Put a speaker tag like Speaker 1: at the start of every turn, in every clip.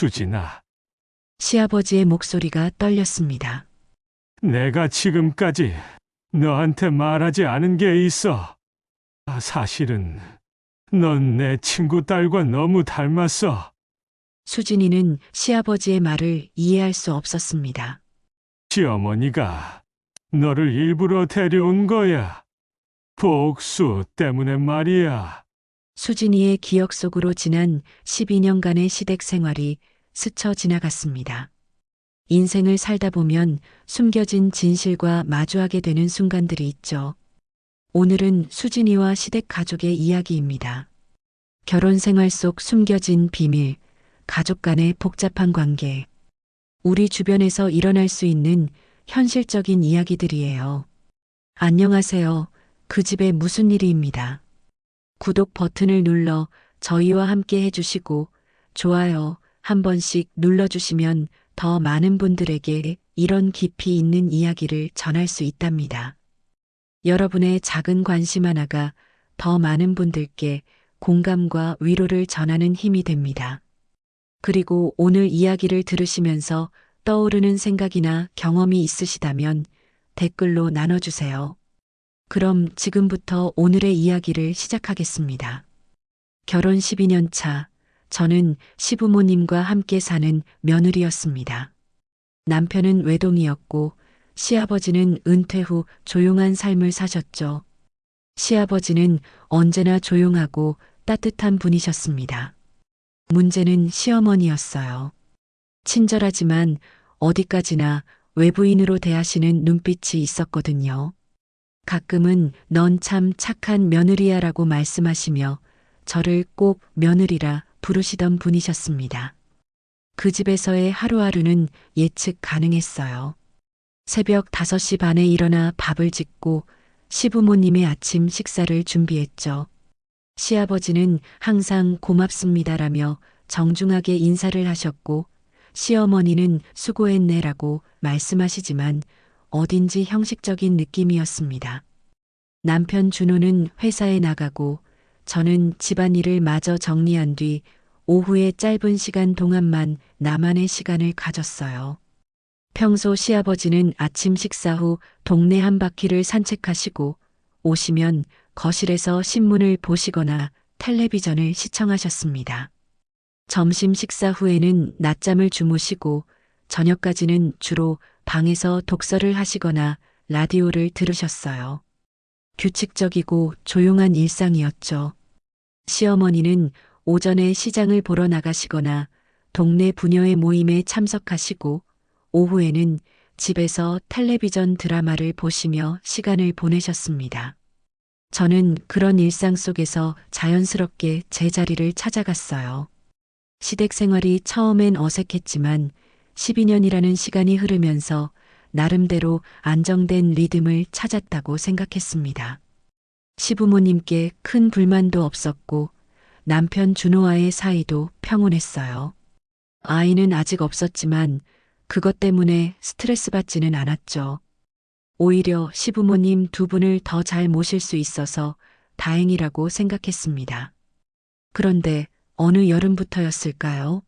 Speaker 1: 수진아,
Speaker 2: 시아버지의 목소리가 떨렸습니다.
Speaker 1: 내가 지금까지 너한테 말하지 않은 게 있어. 사실은 넌 내 친구 딸과 너무 닮았어.
Speaker 2: 수진이는 시아버지의 말을 이해할 수 없었습니다.
Speaker 1: 시어머니가 너를 일부러 데려온 거야. 복수 때문에 말이야.
Speaker 2: 수진이의 기억 속으로 지난 12년간의 시댁 생활이 스쳐 지나갔습니다. 인생을 살다 보면 숨겨진 진실과 마주하게 되는 순간들이 있죠. 오늘은 수진이와 시댁 가족의 이야기입니다. 결혼 생활 속 숨겨진 비밀, 가족 간의 복잡한 관계, 우리 주변에서 일어날 수 있는 현실적인 이야기들이에요. 안녕하세요. 그 집에 무슨 일이입니다. 구독 버튼을 눌러 저희와 함께 해주시고 좋아요 한 번씩 눌러주시면 더 많은 분들에게 이런 깊이 있는 이야기를 전할 수 있답니다. 여러분의 작은 관심 하나가 더 많은 분들께 공감과 위로를 전하는 힘이 됩니다. 그리고 오늘 이야기를 들으시면서 떠오르는 생각이나 경험이 있으시다면 댓글로 나눠주세요. 그럼 지금부터 오늘의 이야기를 시작하겠습니다. 결혼 12년 차, 저는 시부모님과 함께 사는 며느리였습니다. 남편은 외동이었고 시아버지는 은퇴 후 조용한 삶을 사셨죠. 시아버지는 언제나 조용하고 따뜻한 분이셨습니다. 문제는 시어머니였어요. 친절하지만 어디까지나 외부인으로 대하시는 눈빛이 있었거든요. 가끔은 넌 참 착한 며느리야라고 말씀하시며 저를 꼭 며느리라 부르시던 분이셨습니다. 그 집에서의 하루하루는 예측 가능했어요. 새벽 5시 반에 일어나 밥을 짓고 시부모님의 아침 식사를 준비했죠. 시아버지는 항상 고맙습니다라며 정중하게 인사를 하셨고 시어머니는 수고했네라고 말씀하시지만 어딘지 형식적인 느낌이었습니다. 남편 준호는 회사에 나가고 저는 집안일을 마저 정리한 뒤 오후에 짧은 시간 동안만 나만의 시간을 가졌어요. 평소 시아버지는 아침 식사 후 동네 한 바퀴를 산책하시고 오시면 거실에서 신문을 보시거나 텔레비전을 시청하셨습니다. 점심 식사 후에는 낮잠을 주무시고 저녁까지는 주로 방에서 독서를 하시거나 라디오를 들으셨어요. 규칙적이고 조용한 일상이었죠. 시어머니는 오전에 시장을 보러 나가시거나 동네 부녀의 모임에 참석하시고 오후에는 집에서 텔레비전 드라마를 보시며 시간을 보내셨습니다. 저는 그런 일상 속에서 자연스럽게 제 자리를 찾아갔어요. 시댁 생활이 처음엔 어색했지만 12년이라는 시간이 흐르면서 나름대로 안정된 리듬을 찾았다고 생각했습니다. 시부모님께 큰 불만도 없었고 남편 준호와의 사이도 평온했어요. 아이는 아직 없었지만 그것 때문에 스트레스 받지는 않았죠. 오히려 시부모님 두 분을 더 잘 모실 수 있어서 다행이라고 생각했습니다. 그런데 어느 여름부터였을까요?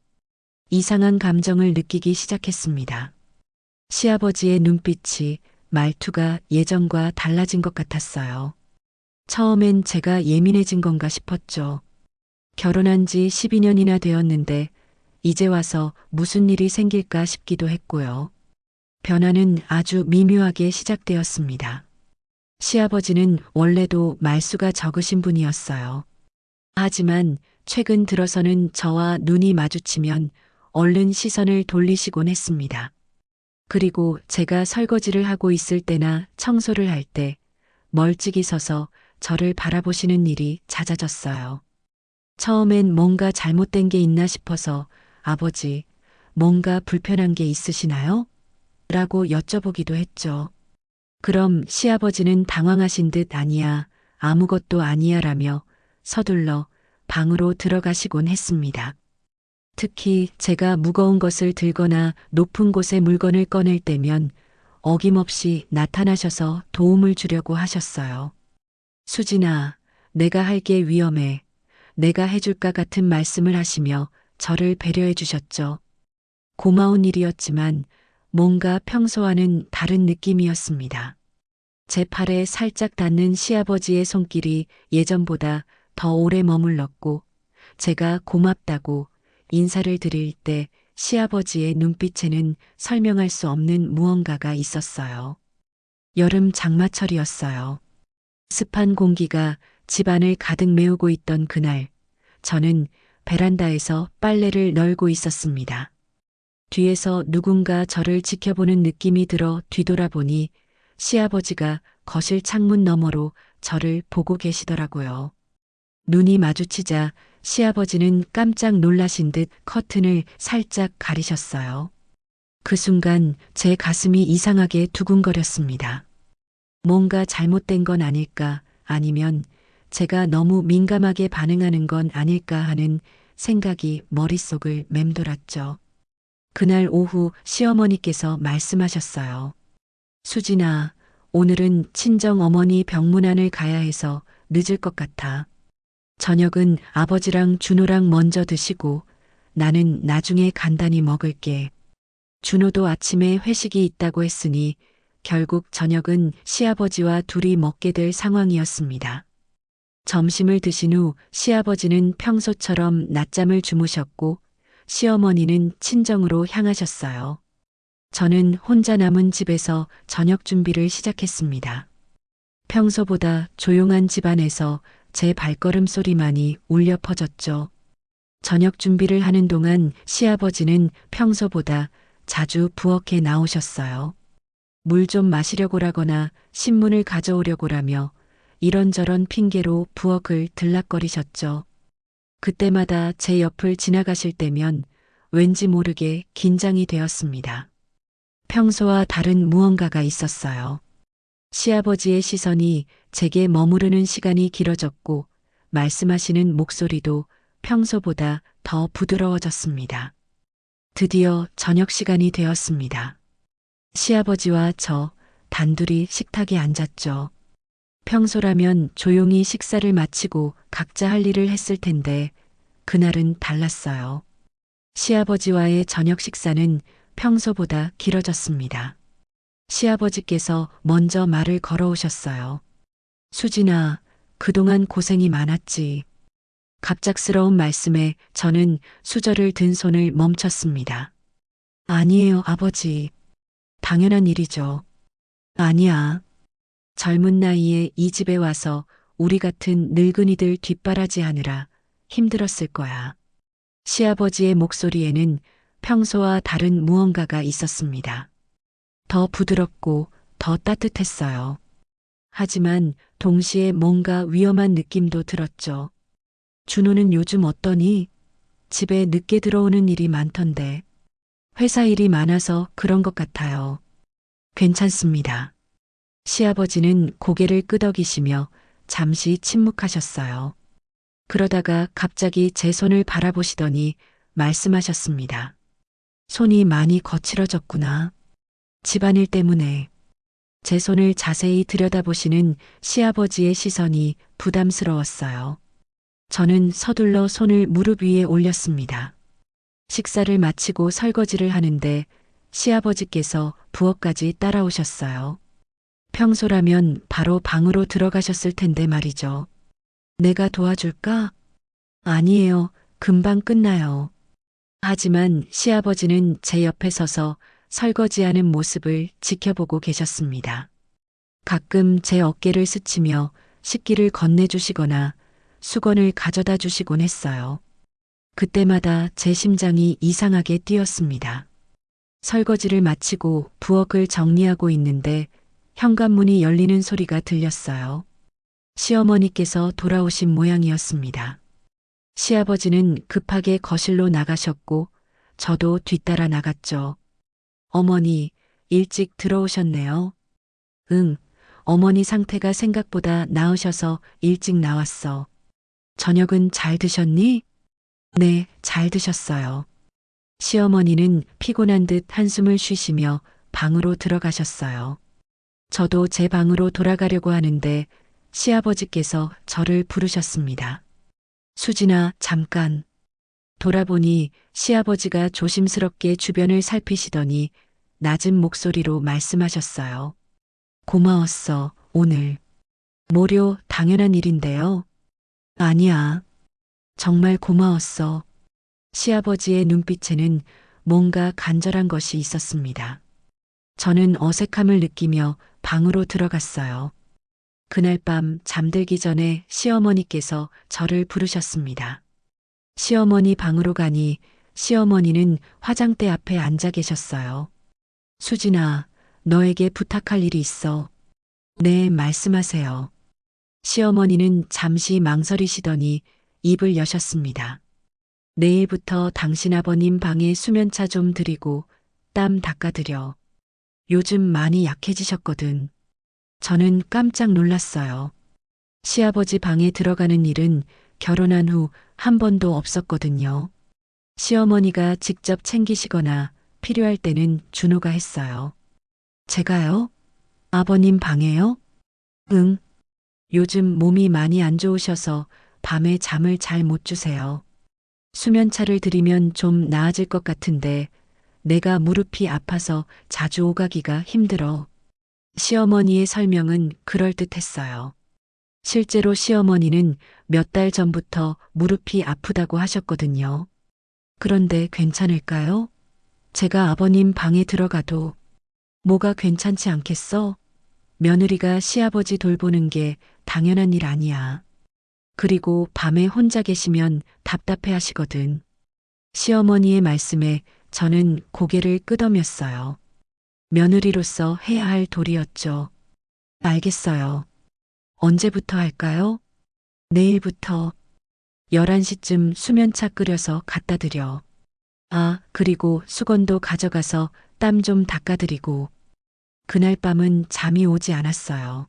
Speaker 2: 이상한 감정을 느끼기 시작했습니다. 시아버지의 눈빛이, 말투가 예전과 달라진 것 같았어요. 처음엔 제가 예민해진 건가 싶었죠. 결혼한 지 12년이나 되었는데 이제 와서 무슨 일이 생길까 싶기도 했고요. 변화는 아주 미묘하게 시작되었습니다. 시아버지는 원래도 말수가 적으신 분이었어요. 하지만 최근 들어서는 저와 눈이 마주치면 얼른 시선을 돌리시곤 했습니다. 그리고 제가 설거지를 하고 있을 때나 청소를 할 때 멀찍이 서서 저를 바라보시는 일이 잦아졌어요. 처음엔 뭔가 잘못된 게 있나 싶어서 아버지, 뭔가 불편한 게 있으시나요? 라고 여쭤보기도 했죠. 그럼 시아버지는 당황하신 듯 아니야, 아무것도 아니야 라며 서둘러 방으로 들어가시곤 했습니다. 특히 제가 무거운 것을 들거나 높은 곳에 물건을 꺼낼 때면 어김없이 나타나셔서 도움을 주려고 하셨어요. 수진아, 내가 할 게 위험해. 내가 해줄까 같은 말씀을 하시며 저를 배려해 주셨죠. 고마운 일이었지만 뭔가 평소와는 다른 느낌이었습니다. 제 팔에 살짝 닿는 시아버지의 손길이 예전보다 더 오래 머물렀고 제가 고맙다고 인사를 드릴 때 시아버지의 눈빛에는 설명할 수 없는 무언가가 있었어요. 여름 장마철이었어요. 습한 공기가 집안을 가득 메우고 있던 그날, 저는 베란다에서 빨래를 널고 있었습니다. 뒤에서 누군가 저를 지켜보는 느낌이 들어 뒤돌아보니 시아버지가 거실 창문 너머로 저를 보고 계시더라고요. 눈이 마주치자 시아버지는 깜짝 놀라신 듯 커튼을 살짝 가리셨어요. 그 순간 제 가슴이 이상하게 두근거렸습니다. 뭔가 잘못된 건 아닐까, 아니면 제가 너무 민감하게 반응하는 건 아닐까 하는 생각이 머릿속을 맴돌았죠. 그날 오후 시어머니께서 말씀하셨어요. 수진아, 오늘은 친정 어머니 병문안을 가야 해서 늦을 것 같아. 저녁은 아버지랑 준호랑 먼저 드시고 나는 나중에 간단히 먹을게. 준호도 아침에 회식이 있다고 했으니 결국 저녁은 시아버지와 둘이 먹게 될 상황이었습니다. 점심을 드신 후 시아버지는 평소처럼 낮잠을 주무셨고 시어머니는 친정으로 향하셨어요. 저는 혼자 남은 집에서 저녁 준비를 시작했습니다. 평소보다 조용한 집안에서 제 발걸음 소리만이 울려 퍼졌죠. 저녁 준비를 하는 동안 시아버지는 평소보다 자주 부엌에 나오셨어요. 물 좀 마시려고라거나 신문을 가져오려고라며 이런저런 핑계로 부엌을 들락거리셨죠. 그때마다 제 옆을 지나가실 때면 왠지 모르게 긴장이 되었습니다. 평소와 다른 무언가가 있었어요. 시아버지의 시선이 제게 머무르는 시간이 길어졌고 말씀하시는 목소리도 평소보다 더 부드러워졌습니다. 드디어 저녁 시간이 되었습니다. 시아버지와 저 단둘이 식탁에 앉았죠. 평소라면 조용히 식사를 마치고 각자 할 일을 했을 텐데 그날은 달랐어요. 시아버지와의 저녁 식사는 평소보다 길어졌습니다. 시아버지께서 먼저 말을 걸어오셨어요. 수진아, 그동안 고생이 많았지. 갑작스러운 말씀에 저는 수저를 든 손을 멈췄습니다. 아니에요, 아버지. 당연한 일이죠. 아니야. 젊은 나이에 이 집에 와서 우리 같은 늙은이들 뒷바라지하느라 힘들었을 거야. 시아버지의 목소리에는 평소와 다른 무언가가 있었습니다. 더 부드럽고 더 따뜻했어요. 하지만 동시에 뭔가 위험한 느낌도 들었죠. 준호는 요즘 어떠니? 집에 늦게 들어오는 일이 많던데. 회사 일이 많아서 그런 것 같아요. 괜찮습니다. 시아버지는 고개를 끄덕이시며 잠시 침묵하셨어요. 그러다가 갑자기 제 손을 바라보시더니 말씀하셨습니다. 손이 많이 거칠어졌구나. 집안일 때문에. 제 손을 자세히 들여다보시는 시아버지의 시선이 부담스러웠어요. 저는 서둘러 손을 무릎 위에 올렸습니다. 식사를 마치고 설거지를 하는데 시아버지께서 부엌까지 따라오셨어요. 평소라면 바로 방으로 들어가셨을 텐데 말이죠. 내가 도와줄까? 아니에요. 금방 끝나요. 하지만 시아버지는 제 옆에 서서 설거지하는 모습을 지켜보고 계셨습니다. 가끔 제 어깨를 스치며 식기를 건네주시거나 수건을 가져다 주시곤 했어요. 그때마다 제 심장이 이상하게 뛰었습니다. 설거지를 마치고 부엌을 정리하고 있는데 현관문이 열리는 소리가 들렸어요. 시어머니께서 돌아오신 모양이었습니다. 시아버지는 급하게 거실로 나가셨고 저도 뒤따라 나갔죠. 어머니, 일찍 들어오셨네요. 응, 어머니 상태가 생각보다 나으셔서 일찍 나왔어. 저녁은 잘 드셨니? 네, 잘 드셨어요. 시어머니는 피곤한 듯 한숨을 쉬시며 방으로 들어가셨어요. 저도 제 방으로 돌아가려고 하는데 시아버지께서 저를 부르셨습니다. 수진아, 잠깐. 돌아보니 시아버지가 조심스럽게 주변을 살피시더니 낮은 목소리로 말씀하셨어요. 고마웠어, 오늘. 모료 당연한 일인데요. 아니야. 정말 고마웠어. 시아버지의 눈빛에는 뭔가 간절한 것이 있었습니다. 저는 어색함을 느끼며 방으로 들어갔어요. 그날 밤 잠들기 전에 시어머니께서 저를 부르셨습니다. 시어머니 방으로 가니 시어머니는 화장대 앞에 앉아 계셨어요. 수진아, 너에게 부탁할 일이 있어. 네, 말씀하세요. 시어머니는 잠시 망설이시더니 입을 여셨습니다. 내일부터 당신 아버님 방에 수면차 좀 드리고 땀 닦아드려. 요즘 많이 약해지셨거든. 저는 깜짝 놀랐어요. 시아버지 방에 들어가는 일은 결혼한 후 한 번도 없었거든요. 시어머니가 직접 챙기시거나 필요할 때는 준호가 했어요. 제가요? 아버님 방에요? 응. 요즘 몸이 많이 안 좋으셔서 밤에 잠을 잘 못 주세요. 수면차를 드리면 좀 나아질 것 같은데 내가 무릎이 아파서 자주 오가기가 힘들어. 시어머니의 설명은 그럴듯했어요. 실제로 시어머니는 몇 달 전부터 무릎이 아프다고 하셨거든요. 그런데 괜찮을까요? 제가 아버님 방에 들어가도 뭐가 괜찮지 않겠어? 며느리가 시아버지 돌보는 게 당연한 일 아니야. 그리고 밤에 혼자 계시면 답답해 하시거든. 시어머니의 말씀에 저는 고개를 끄덕였어요. 며느리로서 해야 할 도리였죠. 알겠어요. 언제부터 할까요? 내일부터 11시쯤 수면차 끓여서 갖다 드려. 아, 그리고 수건도 가져가서 땀 좀 닦아드리고. 그날 밤은 잠이 오지 않았어요.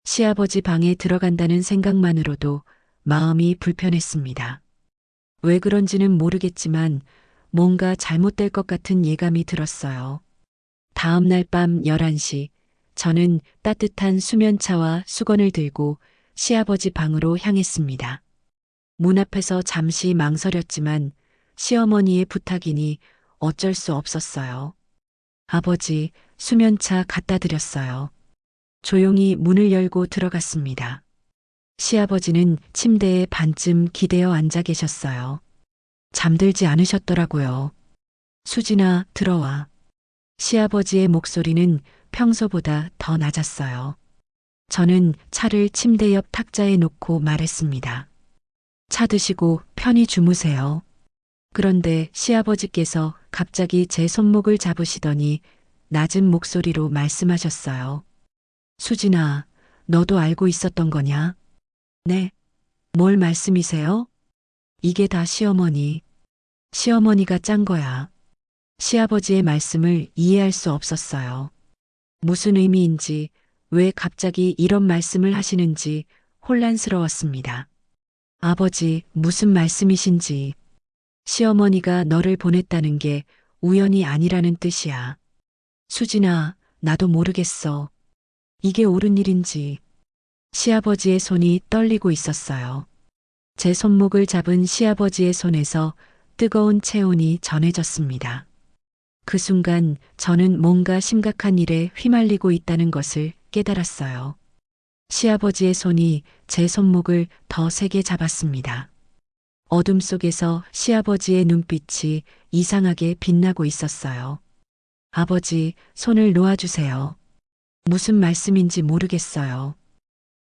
Speaker 2: 시아버지 방에 들어간다는 생각만으로도 마음이 불편했습니다. 왜 그런지는 모르겠지만 뭔가 잘못될 것 같은 예감이 들었어요. 다음 날 밤 11시, 저는 따뜻한 수면차와 수건을 들고 시아버지 방으로 향했습니다. 문 앞에서 잠시 망설였지만 시어머니의 부탁이니 어쩔 수 없었어요. 아버지, 수면차 갖다 드렸어요. 조용히 문을 열고 들어갔습니다. 시아버지는 침대에 반쯤 기대어 앉아 계셨어요. 잠들지 않으셨더라고요. 수진아, 들어와. 시아버지의 목소리는 평소보다 더 낮았어요. 저는 차를 침대 옆 탁자에 놓고 말했습니다. 차 드시고 편히 주무세요. 그런데 시아버지께서 갑자기 제 손목을 잡으시더니 낮은 목소리로 말씀하셨어요. 수진아, 너도 알고 있었던 거냐? 네. 뭘 말씀이세요? 이게 다 시어머니. 시어머니가 짠 거야. 시아버지의 말씀을 이해할 수 없었어요. 무슨 의미인지, 왜 갑자기 이런 말씀을 하시는지 혼란스러웠습니다. 아버지, 무슨 말씀이신지. 시어머니가 너를 보냈다는 게 우연이 아니라는 뜻이야. 수진아, 나도 모르겠어. 이게 옳은 일인지. 시아버지의 손이 떨리고 있었어요. 제 손목을 잡은 시아버지의 손에서 뜨거운 체온이 전해졌습니다. 그 순간 저는 뭔가 심각한 일에 휘말리고 있다는 것을 깨달았어요. 시아버지의 손이 제 손목을 더 세게 잡았습니다. 어둠 속에서 시아버지의 눈빛이 이상하게 빛나고 있었어요. 아버지, 손을 놓아주세요. 무슨 말씀인지 모르겠어요.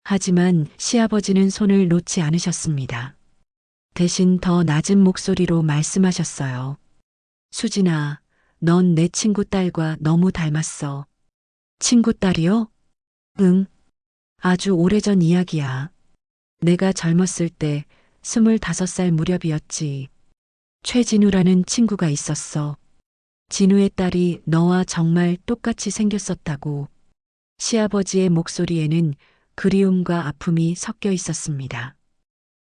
Speaker 2: 하지만 시아버지는 손을 놓지 않으셨습니다. 대신 더 낮은 목소리로 말씀하셨어요. 수진아, 넌 내 친구 딸과 너무 닮았어. 친구 딸이요? 응. 아주 오래전 이야기야. 내가 젊었을 때 25살 무렵이었지. 최진우라는 친구가 있었어. 진우의 딸이 너와 정말 똑같이 생겼었다고. 시아버지의 목소리에는 그리움과 아픔이 섞여 있었습니다.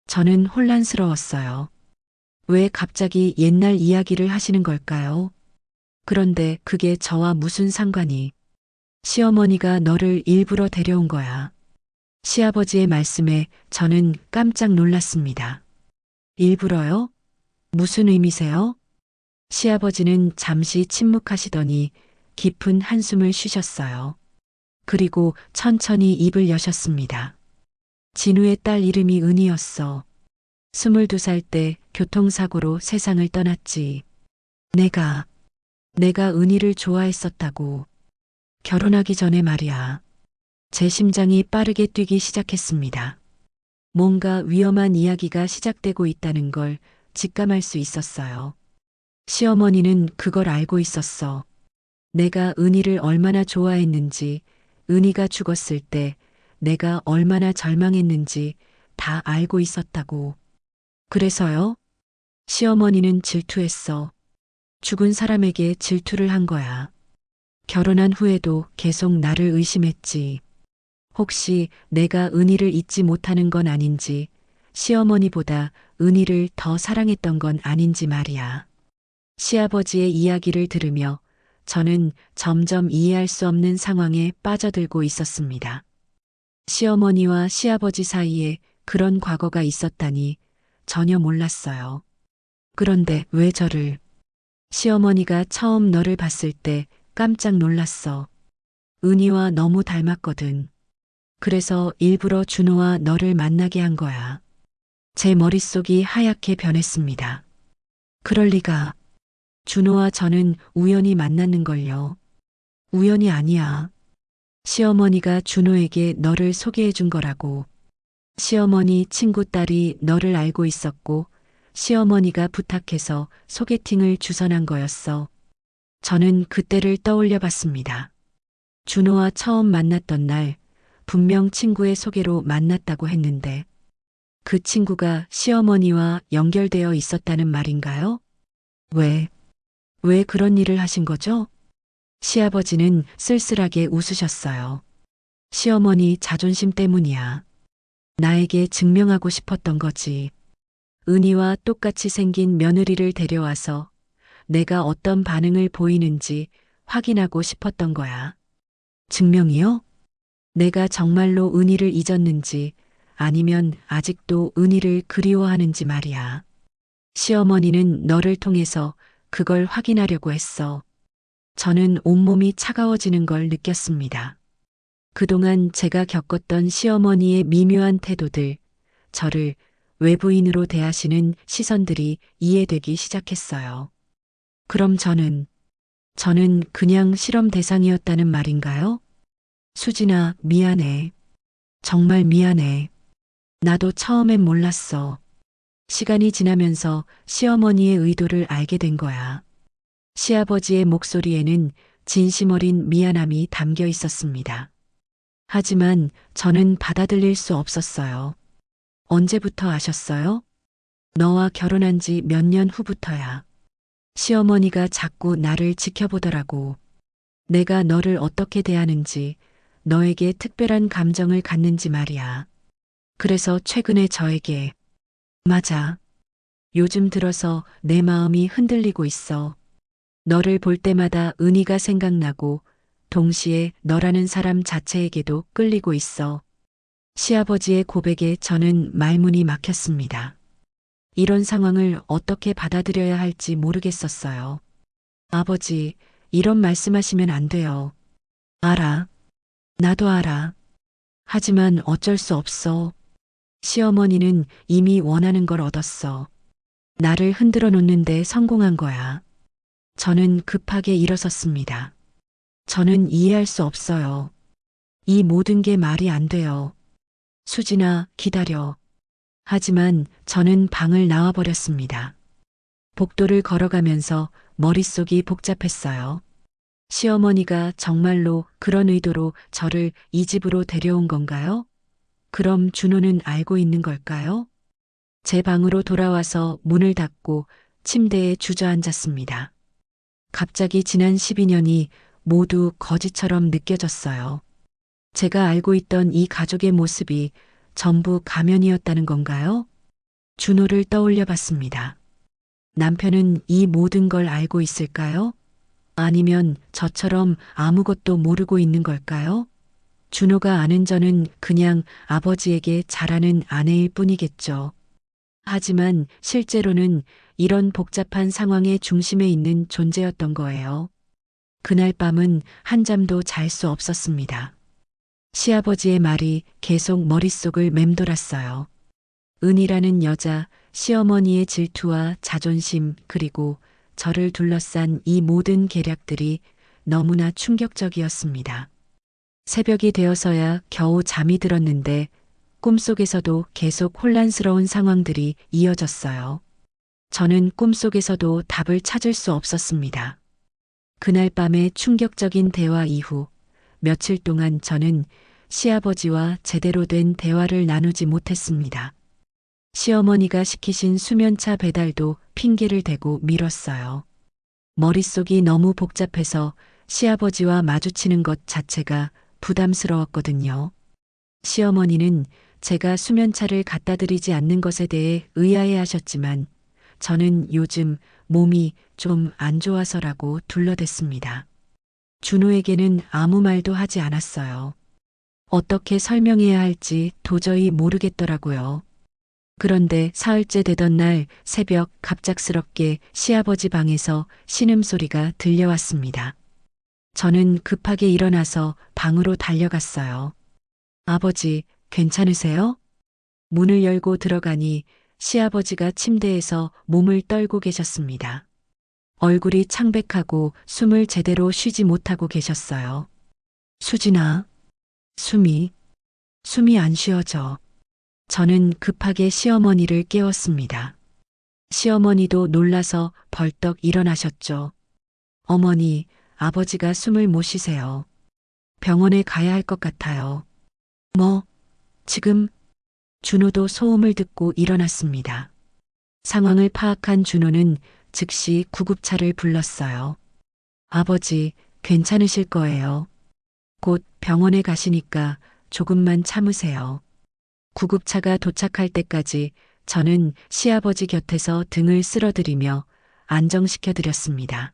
Speaker 2: 저는 혼란스러웠어요. 왜 갑자기 옛날 이야기를 하시는 걸까요? 그런데 그게 저와 무슨 상관이? 시어머니가 너를 일부러 데려온 거야. 시아버지의 말씀에 저는 깜짝 놀랐습니다. 일부러요? 무슨 의미세요? 시아버지는 잠시 침묵하시더니 깊은 한숨을 쉬셨어요. 그리고 천천히 입을 여셨습니다. 진우의 딸 이름이 은이었어. 22살 때 교통사고로 세상을 떠났지. 내가 은희를 좋아했었다고. 결혼하기 전에 말이야. 제 심장이 빠르게 뛰기 시작했습니다. 뭔가 위험한 이야기가 시작되고 있다는 걸 직감할 수 있었어요. 시어머니는 그걸 알고 있었어. 내가 은희를 얼마나 좋아했는지, 은희가 죽었을 때 내가 얼마나 절망했는지 다 알고 있었다고. 그래서요? 시어머니는 질투했어. 죽은 사람에게 질투를 한 거야. 결혼한 후에도 계속 나를 의심했지. 혹시 내가 은희를 잊지 못하는 건 아닌지, 시어머니보다 은희를 더 사랑했던 건 아닌지 말이야. 시아버지의 이야기를 들으며 저는 점점 이해할 수 없는 상황에 빠져들고 있었습니다. 시어머니와 시아버지 사이에 그런 과거가 있었다니 전혀 몰랐어요. 그런데 왜 저를? 시어머니가 처음 너를 봤을 때 깜짝 놀랐어. 은희와 너무 닮았거든. 그래서 일부러 준호와 너를 만나게 한 거야. 제 머릿속이 하얗게 변했습니다. 그럴 리가. 준호와 저는 우연히 만났는걸요. 우연이 아니야. 시어머니가 준호에게 너를 소개해 준 거라고. 시어머니 친구 딸이 너를 알고 있었고 시어머니가 부탁해서 소개팅을 주선한 거였어. 저는 그때를 떠올려 봤습니다. 준호와 처음 만났던 날 분명 친구의 소개로 만났다고 했는데 그 친구가 시어머니와 연결되어 있었다는 말인가요? 왜 그런 일을 하신 거죠? 시아버지는 쓸쓸하게 웃으셨어요. 시어머니 자존심 때문이야. 나에게 증명하고 싶었던 거지. 은희와 똑같이 생긴 며느리를 데려와서 내가 어떤 반응을 보이는지 확인하고 싶었던 거야. 증명이요? 내가 정말로 은희를 잊었는지 아니면 아직도 은희를 그리워하는지 말이야. 시어머니는 너를 통해서 그걸 확인하려고 했어. 저는 온몸이 차가워지는 걸 느꼈습니다. 그동안 제가 겪었던 시어머니의 미묘한 태도들, 저를 외부인으로 대하시는 시선들이 이해되기 시작했어요. 그럼 저는 그냥 실험 대상이었다는 말인가요? 수진아, 미안해. 정말 미안해. 나도 처음엔 몰랐어. 시간이 지나면서 시어머니의 의도를 알게 된 거야. 시아버지의 목소리에는 진심 어린 미안함이 담겨 있었습니다. 하지만 저는 받아들일 수 없었어요. 언제부터 아셨어요? 너와 결혼한 지 몇 년 후부터야. 시어머니가 자꾸 나를 지켜보더라고. 내가 너를 어떻게 대하는지, 너에게 특별한 감정을 갖는지 말이야. 그래서 최근에 저에게, 맞아. 요즘 들어서 내 마음이 흔들리고 있어. 너를 볼 때마다 은희가 생각나고 동시에 너라는 사람 자체에게도 끌리고 있어. 시아버지의 고백에 저는 말문이 막혔습니다. 이런 상황을 어떻게 받아들여야 할지 모르겠었어요. 아버지, 이런 말씀하시면 안 돼요. 알아. 나도 알아. 하지만 어쩔 수 없어. 시어머니는 이미 원하는 걸 얻었어. 나를 흔들어 놓는데 성공한 거야. 저는 급하게 일어섰습니다. 저는 이해할 수 없어요. 이 모든 게 말이 안 돼요. 수진아, 기다려. 하지만 저는 방을 나와버렸습니다. 복도를 걸어가면서 머릿속이 복잡했어요. 시어머니가 정말로 그런 의도로 저를 이 집으로 데려온 건가요? 그럼 준호는 알고 있는 걸까요? 제 방으로 돌아와서 문을 닫고 침대에 주저앉았습니다. 갑자기 지난 12년이 모두 거짓처럼 느껴졌어요. 제가 알고 있던 이 가족의 모습이 전부 가면이었다는 건가요? 준호를 떠올려 봤습니다. 남편은 이 모든 걸 알고 있을까요? 아니면 저처럼 아무것도 모르고 있는 걸까요? 준호가 아는 저는 그냥 아버지에게 잘하는 아내일 뿐이겠죠. 하지만 실제로는 이런 복잡한 상황의 중심에 있는 존재였던 거예요. 그날 밤은 한잠도 잘 수 없었습니다. 시아버지의 말이 계속 머릿속을 맴돌았어요. 은이라는 여자, 시어머니의 질투와 자존심, 그리고 저를 둘러싼 이 모든 계략들이 너무나 충격적이었습니다. 새벽이 되어서야 겨우 잠이 들었는데 꿈속에서도 계속 혼란스러운 상황들이 이어졌어요. 저는 꿈속에서도 답을 찾을 수 없었습니다. 그날 밤의 충격적인 대화 이후 며칠 동안 저는 시아버지와 제대로 된 대화를 나누지 못했습니다. 시어머니가 시키신 수면차 배달도 핑계를 대고 미뤘어요. 머릿속이 너무 복잡해서 시아버지와 마주치는 것 자체가 부담스러웠거든요. 시어머니는 제가 수면차를 갖다 드리지 않는 것에 대해 의아해 하셨지만 저는 요즘 몸이 좀 안 좋아서라고 둘러댔습니다. 준호에게는 아무 말도 하지 않았어요. 어떻게 설명해야 할지 도저히 모르겠더라고요. 그런데 사흘째 되던 날 새벽 갑작스럽게 시아버지 방에서 신음소리가 들려왔습니다. 저는 급하게 일어나서 방으로 달려갔어요. 아버지, 괜찮으세요? 문을 열고 들어가니 시아버지가 침대에서 몸을 떨고 계셨습니다. 얼굴이 창백하고 숨을 제대로 쉬지 못하고 계셨어요. 수진아, 숨이 안 쉬어져. 저는 급하게 시어머니를 깨웠습니다. 시어머니도 놀라서 벌떡 일어나셨죠. 어머니, 아버지가 숨을 못 쉬세요. 병원에 가야 할 것 같아요. 뭐, 지금? 준호도 소음을 듣고 일어났습니다. 상황을 파악한 준호는 즉시 구급차를 불렀어요. 아버지, 괜찮으실 거예요. 곧 병원에 가시니까 조금만 참으세요. 구급차가 도착할 때까지 저는 시아버지 곁에서 등을 쓸어드리며 안정시켜 드렸습니다.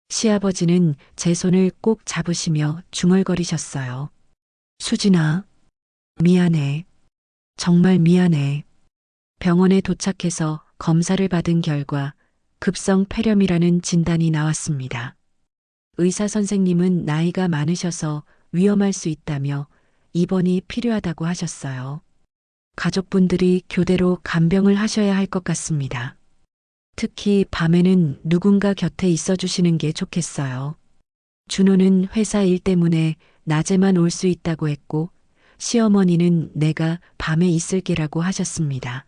Speaker 2: 시아버지는 제 손을 꼭 잡으시며 중얼거리셨어요. 수진아, 미안해. 정말 미안해. 병원에 도착해서 검사를 받은 결과 급성 폐렴이라는 진단이 나왔습니다. 의사 선생님은 나이가 많으셔서 위험할 수 있다며 입원이 필요하다고 하셨어요. 가족분들이 교대로 간병을 하셔야 할 것 같습니다. 특히 밤에는 누군가 곁에 있어 주시는 게 좋겠어요. 준호는 회사 일 때문에 낮에만 올 수 있다고 했고 시어머니는 내가 밤에 있을게라고 하셨습니다.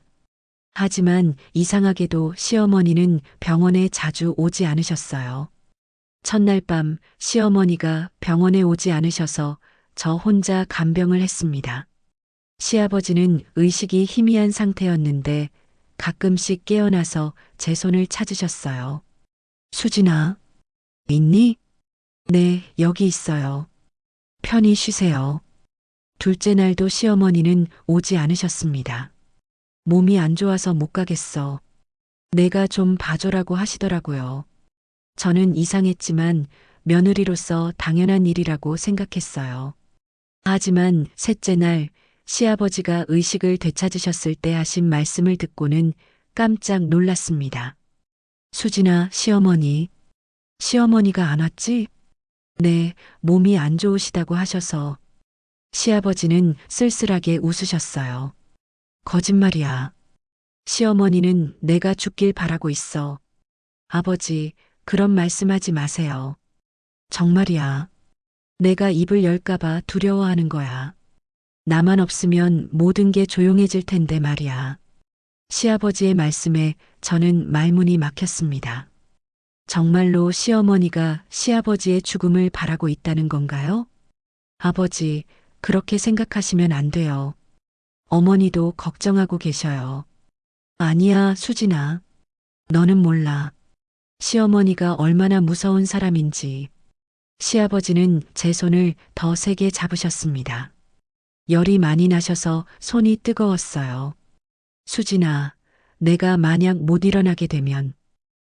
Speaker 2: 하지만 이상하게도 시어머니는 병원에 자주 오지 않으셨어요. 첫날 밤 시어머니가 병원에 오지 않으셔서 저 혼자 간병을 했습니다. 시아버지는 의식이 희미한 상태였는데 가끔씩 깨어나서 제 손을 찾으셨어요. 수진아, 있니? 네, 여기 있어요. 편히 쉬세요. 둘째 날도 시어머니는 오지 않으셨습니다. 몸이 안 좋아서 못 가겠어. 내가 좀 봐줘라고 하시더라고요. 저는 이상했지만 며느리로서 당연한 일이라고 생각했어요. 하지만 셋째 날 시아버지가 의식을 되찾으셨을 때 하신 말씀을 듣고는 깜짝 놀랐습니다. 수진아, 시어머니가 안 왔지? 네, 몸이 안 좋으시다고 하셔서. 시아버지는 쓸쓸하게 웃으셨어요. 거짓말이야. 시어머니는 내가 죽길 바라고 있어. 아버지, 그런 말씀하지 마세요. 정말이야. 내가 입을 열까봐 두려워하는 거야. 나만 없으면 모든 게 조용해질 텐데 말이야. 시아버지의 말씀에 저는 말문이 막혔습니다. 정말로 시어머니가 시아버지의 죽음을 바라고 있다는 건가요? 아버지, 그렇게 생각하시면 안 돼요. 어머니도 걱정하고 계셔요. 아니야, 수진아. 너는 몰라. 시어머니가 얼마나 무서운 사람인지. 시아버지는 제 손을 더 세게 잡으셨습니다. 열이 많이 나셔서 손이 뜨거웠어요. 수진아, 내가 만약 못 일어나게 되면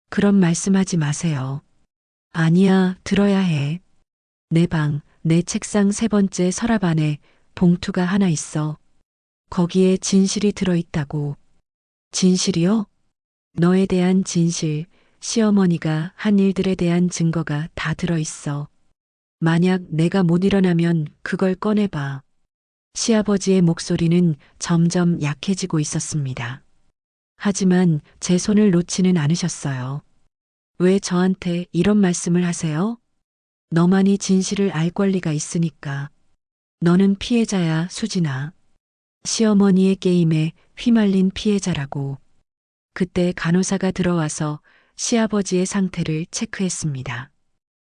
Speaker 2: 그런 말씀하지 마세요. 아니야, 들어야 해. 내 책상 세 번째 서랍 안에 봉투가 하나 있어. 거기에 진실이 들어있다고. 진실이요? 너에 대한 진실, 시어머니가 한 일들에 대한 증거가 다 들어있어. 만약 내가 못 일어나면 그걸 꺼내봐. 시아버지의 목소리는 점점 약해지고 있었습니다. 하지만 제 손을 놓지는 않으셨어요. 왜 저한테 이런 말씀을 하세요? 너만이 진실을 알 권리가 있으니까. 너는 피해자야, 수진아. 시어머니의 게임에 휘말린 피해자라고. 그때 간호사가 들어와서 시아버지의 상태를 체크했습니다.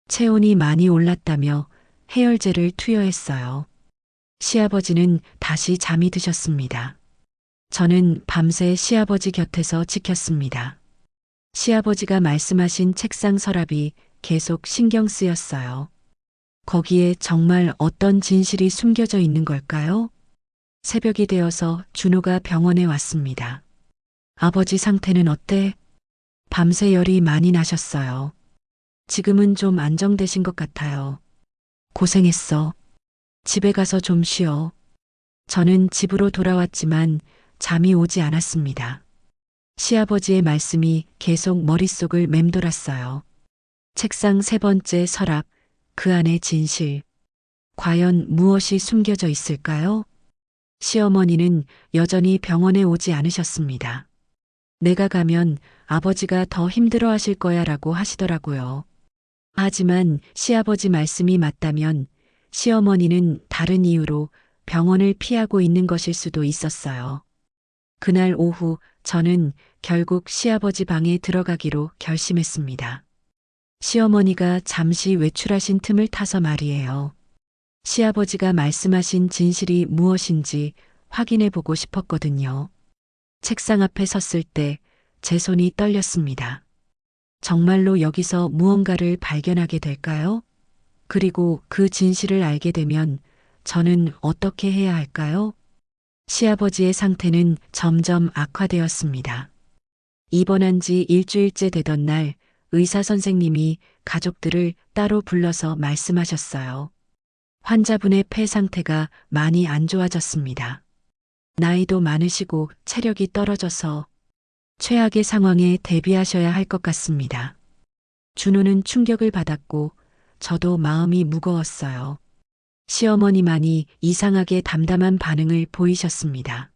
Speaker 2: 체온이 많이 올랐다며 해열제를 투여했어요. 시아버지는 다시 잠이 드셨습니다. 저는 밤새 시아버지 곁에서 지켰습니다. 시아버지가 말씀하신 책상 서랍이 계속 신경 쓰였어요. 거기에 정말 어떤 진실이 숨겨져 있는 걸까요? 새벽이 되어서 준호가 병원에 왔습니다. 아버지 상태는 어때? 밤새 열이 많이 나셨어요. 지금은 좀 안정되신 것 같아요. 고생했어. 집에 가서 좀 쉬어. 저는 집으로 돌아왔지만 잠이 오지 않았습니다. 시아버지의 말씀이 계속 머릿속을 맴돌았어요. 책상 세 번째 서랍, 그 안의 진실. 과연 무엇이 숨겨져 있을까요? 시어머니는 여전히 병원에 오지 않으셨습니다. 내가 가면 아버지가 더 힘들어 하실 거야 라고 하시더라고요. 하지만 시아버지 말씀이 맞다면 시어머니는 다른 이유로 병원을 피하고 있는 것일 수도 있었어요. 그날 오후 저는 결국 시아버지 방에 들어가기로 결심했습니다. 시어머니가 잠시 외출하신 틈을 타서 말이에요. 시아버지가 말씀하신 진실이 무엇인지 확인해 보고 싶었거든요. 책상 앞에 섰을 때 제 손이 떨렸습니다. 정말로 여기서 무언가를 발견하게 될까요? 그리고 그 진실을 알게 되면 저는 어떻게 해야 할까요? 시아버지의 상태는 점점 악화되었습니다. 입원한 지 일주일째 되던 날 의사 선생님이 가족들을 따로 불러서 말씀하셨어요. 환자분의 폐 상태가 많이 안 좋아졌습니다. 나이도 많으시고 체력이 떨어져서 최악의 상황에 대비하셔야 할 것 같습니다. 준호는 충격을 받았고 저도 마음이 무거웠어요. 시어머니만이 이상하게 담담한 반응을 보이셨습니다.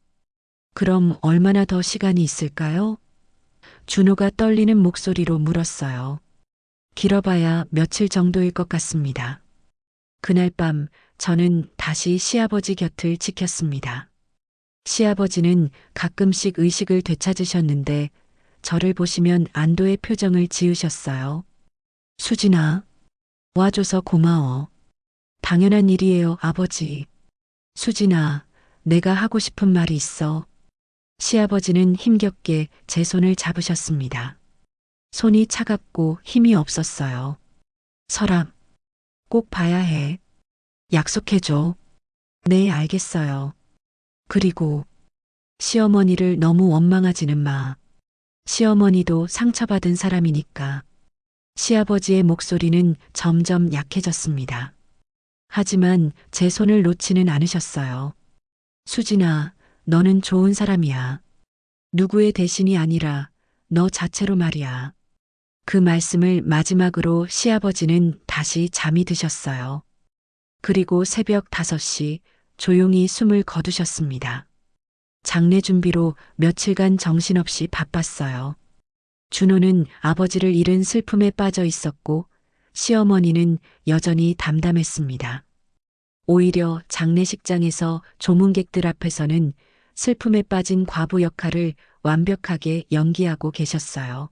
Speaker 2: 그럼 얼마나 더 시간이 있을까요? 준호가 떨리는 목소리로 물었어요. 길어봐야 며칠 정도일 것 같습니다. 그날 밤 저는 다시 시아버지 곁을 지켰습니다. 시아버지는 가끔씩 의식을 되찾으셨는데 저를 보시면 안도의 표정을 지으셨어요. 수진아, 와줘서 고마워. 당연한 일이에요, 아버지. 수진아, 내가 하고 싶은 말이 있어. 시아버지는 힘겹게 제 손을 잡으셨습니다. 손이 차갑고 힘이 없었어요. 서랍, 꼭 봐야 해. 약속해줘. 네, 알겠어요. 그리고 시어머니를 너무 원망하지는 마. 시어머니도 상처받은 사람이니까. 시아버지의 목소리는 점점 약해졌습니다. 하지만 제 손을 놓지는 않으셨어요. 수진아, 너는 좋은 사람이야. 누구의 대신이 아니라 너 자체로 말이야. 그 말씀을 마지막으로 시아버지는 다시 잠이 드셨어요. 그리고 새벽 5시 조용히 숨을 거두셨습니다. 장례 준비로 며칠간 정신없이 바빴어요. 준호는 아버지를 잃은 슬픔에 빠져 있었고 시어머니는 여전히 담담했습니다. 오히려 장례식장에서 조문객들 앞에서는 슬픔에 빠진 과부 역할을 완벽하게 연기하고 계셨어요.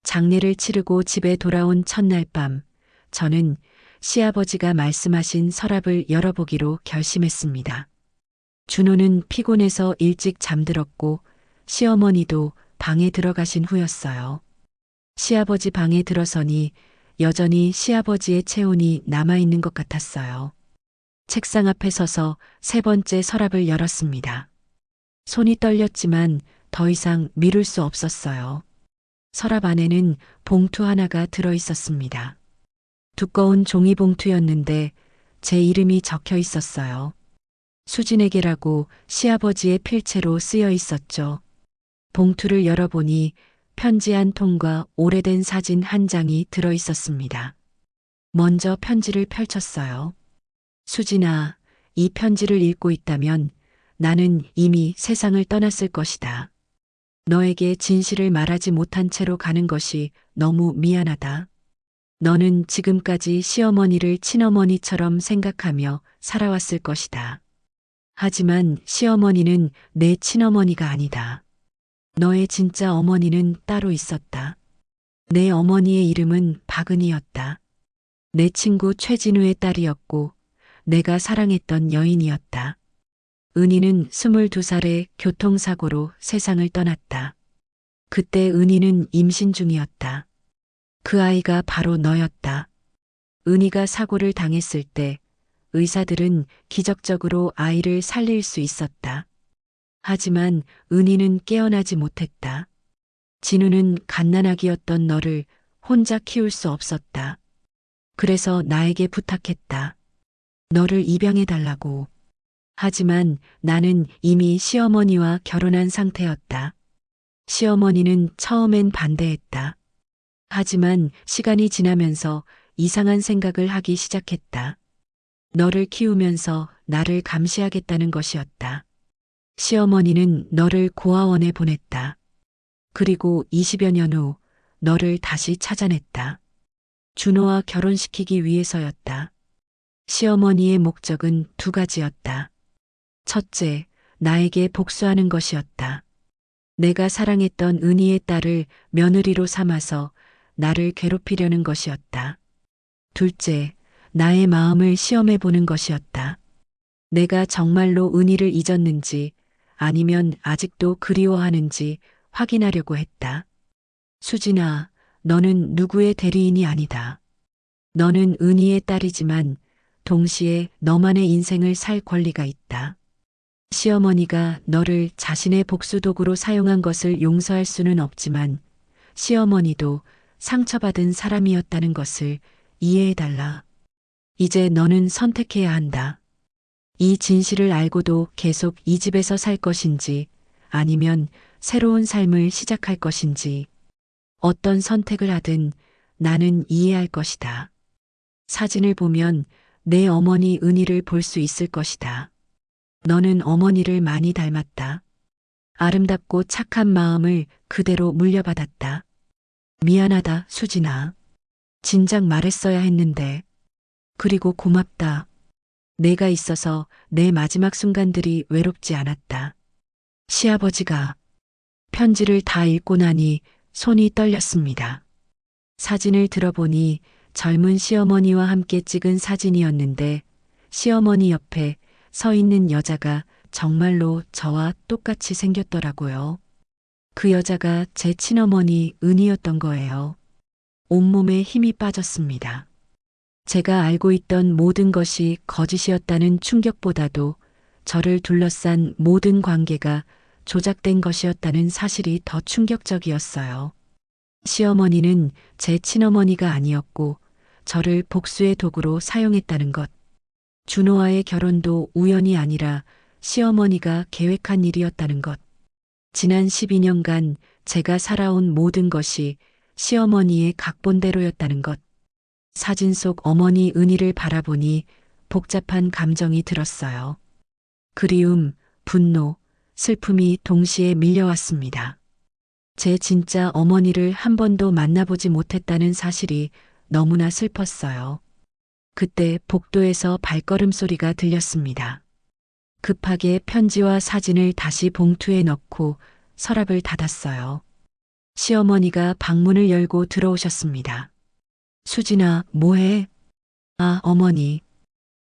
Speaker 2: 장례를 치르고 집에 돌아온 첫날 밤, 저는 시아버지가 말씀하신 서랍을 열어보기로 결심했습니다. 준호는 피곤해서 일찍 잠들었고 시어머니도 방에 들어가신 후였어요. 시아버지 방에 들어서니 여전히 시아버지의 체온이 남아있는 것 같았어요. 책상 앞에 서서 세 번째 서랍을 열었습니다. 손이 떨렸지만 더 이상 미룰 수 없었어요. 서랍 안에는 봉투 하나가 들어 있었습니다. 두꺼운 종이봉투였는데 제 이름이 적혀 있었어요. 수진에게라고 시아버지의 필체로 쓰여 있었죠. 봉투를 열어보니 편지 한 통과 오래된 사진 한 장이 들어 있었습니다. 먼저 편지를 펼쳤어요. 수진아, 이 편지를 읽고 있다면 나는 이미 세상을 떠났을 것이다. 너에게 진실을 말하지 못한 채로 가는 것이 너무 미안하다. 너는 지금까지 시어머니를 친어머니처럼 생각하며 살아왔을 것이다. 하지만 시어머니는 내 친어머니가 아니다. 너의 진짜 어머니는 따로 있었다. 내 어머니의 이름은 박은이였다. 내 친구 최진우의 딸이었고 내가 사랑했던 여인이었다. 은희는 22살에 교통사고로 세상을 떠났다. 그때 은희는 임신 중이었다. 그 아이가 바로 너였다. 은희가 사고를 당했을 때 의사들은 기적적으로 아이를 살릴 수 있었다. 하지만 은희는 깨어나지 못했다. 진우는 갓난아기였던 너를 혼자 키울 수 없었다. 그래서 나에게 부탁했다. 너를 입양해달라고. 하지만 나는 이미 시어머니와 결혼한 상태였다. 시어머니는 처음엔 반대했다. 하지만 시간이 지나면서 이상한 생각을 하기 시작했다. 너를 키우면서 나를 감시하겠다는 것이었다. 시어머니는 너를 고아원에 보냈다. 그리고 20여 년 후 너를 다시 찾아냈다. 준호와 결혼시키기 위해서였다. 시어머니의 목적은 두 가지였다. 첫째, 나에게 복수하는 것이었다. 내가 사랑했던 은희의 딸을 며느리로 삼아서 나를 괴롭히려는 것이었다. 둘째, 나의 마음을 시험해 보는 것이었다. 내가 정말로 은희를 잊었는지 아니면 아직도 그리워하는지 확인하려고 했다. 수진아, 너는 누구의 대리인이 아니다. 너는 은희의 딸이지만 동시에 너만의 인생을 살 권리가 있다. 시어머니가 너를 자신의 복수도구로 사용한 것을 용서할 수는 없지만 시어머니도 상처받은 사람이었다는 것을 이해해달라. 이제 너는 선택해야 한다. 이 진실을 알고도 계속 이 집에서 살 것인지 아니면 새로운 삶을 시작할 것인지 어떤 선택을 하든 나는 이해할 것이다. 사진을 보면 내 어머니 은희를 볼 수 있을 것이다. 너는 어머니를 많이 닮았다. 아름답고 착한 마음을 그대로 물려받았다. 미안하다, 수진아. 진작 말했어야 했는데. 그리고 고맙다. 내가 있어서 내 마지막 순간들이 외롭지 않았다. 시아버지가 편지를 다 읽고 나니 손이 떨렸습니다. 사진을 들어보니 젊은 시어머니와 함께 찍은 사진이었는데 시어머니 옆에 서 있는 여자가 정말로 저와 똑같이 생겼더라고요. 그 여자가 제 친어머니 은희였던 거예요. 온몸에 힘이 빠졌습니다. 제가 알고 있던 모든 것이 거짓이었다는 충격보다도 저를 둘러싼 모든 관계가 조작된 것이었다는 사실이 더 충격적이었어요. 시어머니는 제 친어머니가 아니었고 저를 복수의 도구로 사용했다는 것. 준호와의 결혼도 우연이 아니라 시어머니가 계획한 일이었다는 것. 지난 12년간 제가 살아온 모든 것이 시어머니의 각본대로였다는 것. 사진 속 어머니 은희를 바라보니 복잡한 감정이 들었어요. 그리움, 분노, 슬픔이 동시에 밀려왔습니다. 제 진짜 어머니를 한 번도 만나보지 못했다는 사실이 너무나 슬펐어요. 그때 복도에서 발걸음 소리가 들렸습니다. 급하게 편지와 사진을 다시 봉투에 넣고 서랍을 닫았어요. 시어머니가 방문을 열고 들어오셨습니다. 수진아, 뭐해? 아, 어머니.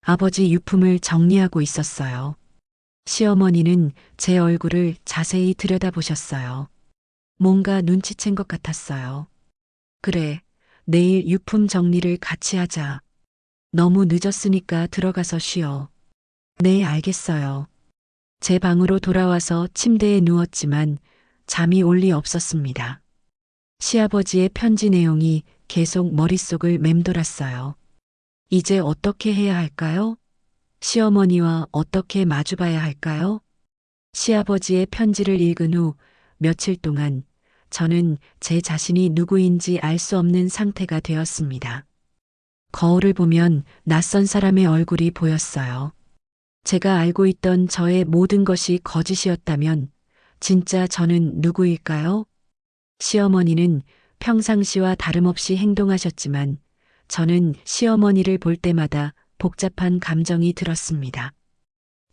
Speaker 2: 아버지 유품을 정리하고 있었어요. 시어머니는 제 얼굴을 자세히 들여다보셨어요. 뭔가 눈치챈 것 같았어요. 그래, 내일 유품 정리를 같이 하자. 너무 늦었으니까 들어가서 쉬어. 네, 알겠어요. 제 방으로 돌아와서 침대에 누웠지만 잠이 올 리 없었습니다. 시아버지의 편지 내용이 계속 머릿속을 맴돌았어요. 이제 어떻게 해야 할까요? 시어머니와 어떻게 마주봐야 할까요? 시아버지의 편지를 읽은 후 며칠 동안 저는 제 자신이 누구인지 알 수 없는 상태가 되었습니다. 거울을 보면 낯선 사람의 얼굴이 보였어요. 제가 알고 있던 저의 모든 것이 거짓이었다면 진짜 저는 누구일까요? 시어머니는 평상시와 다름없이 행동하셨지만 저는 시어머니를 볼 때마다 복잡한 감정이 들었습니다.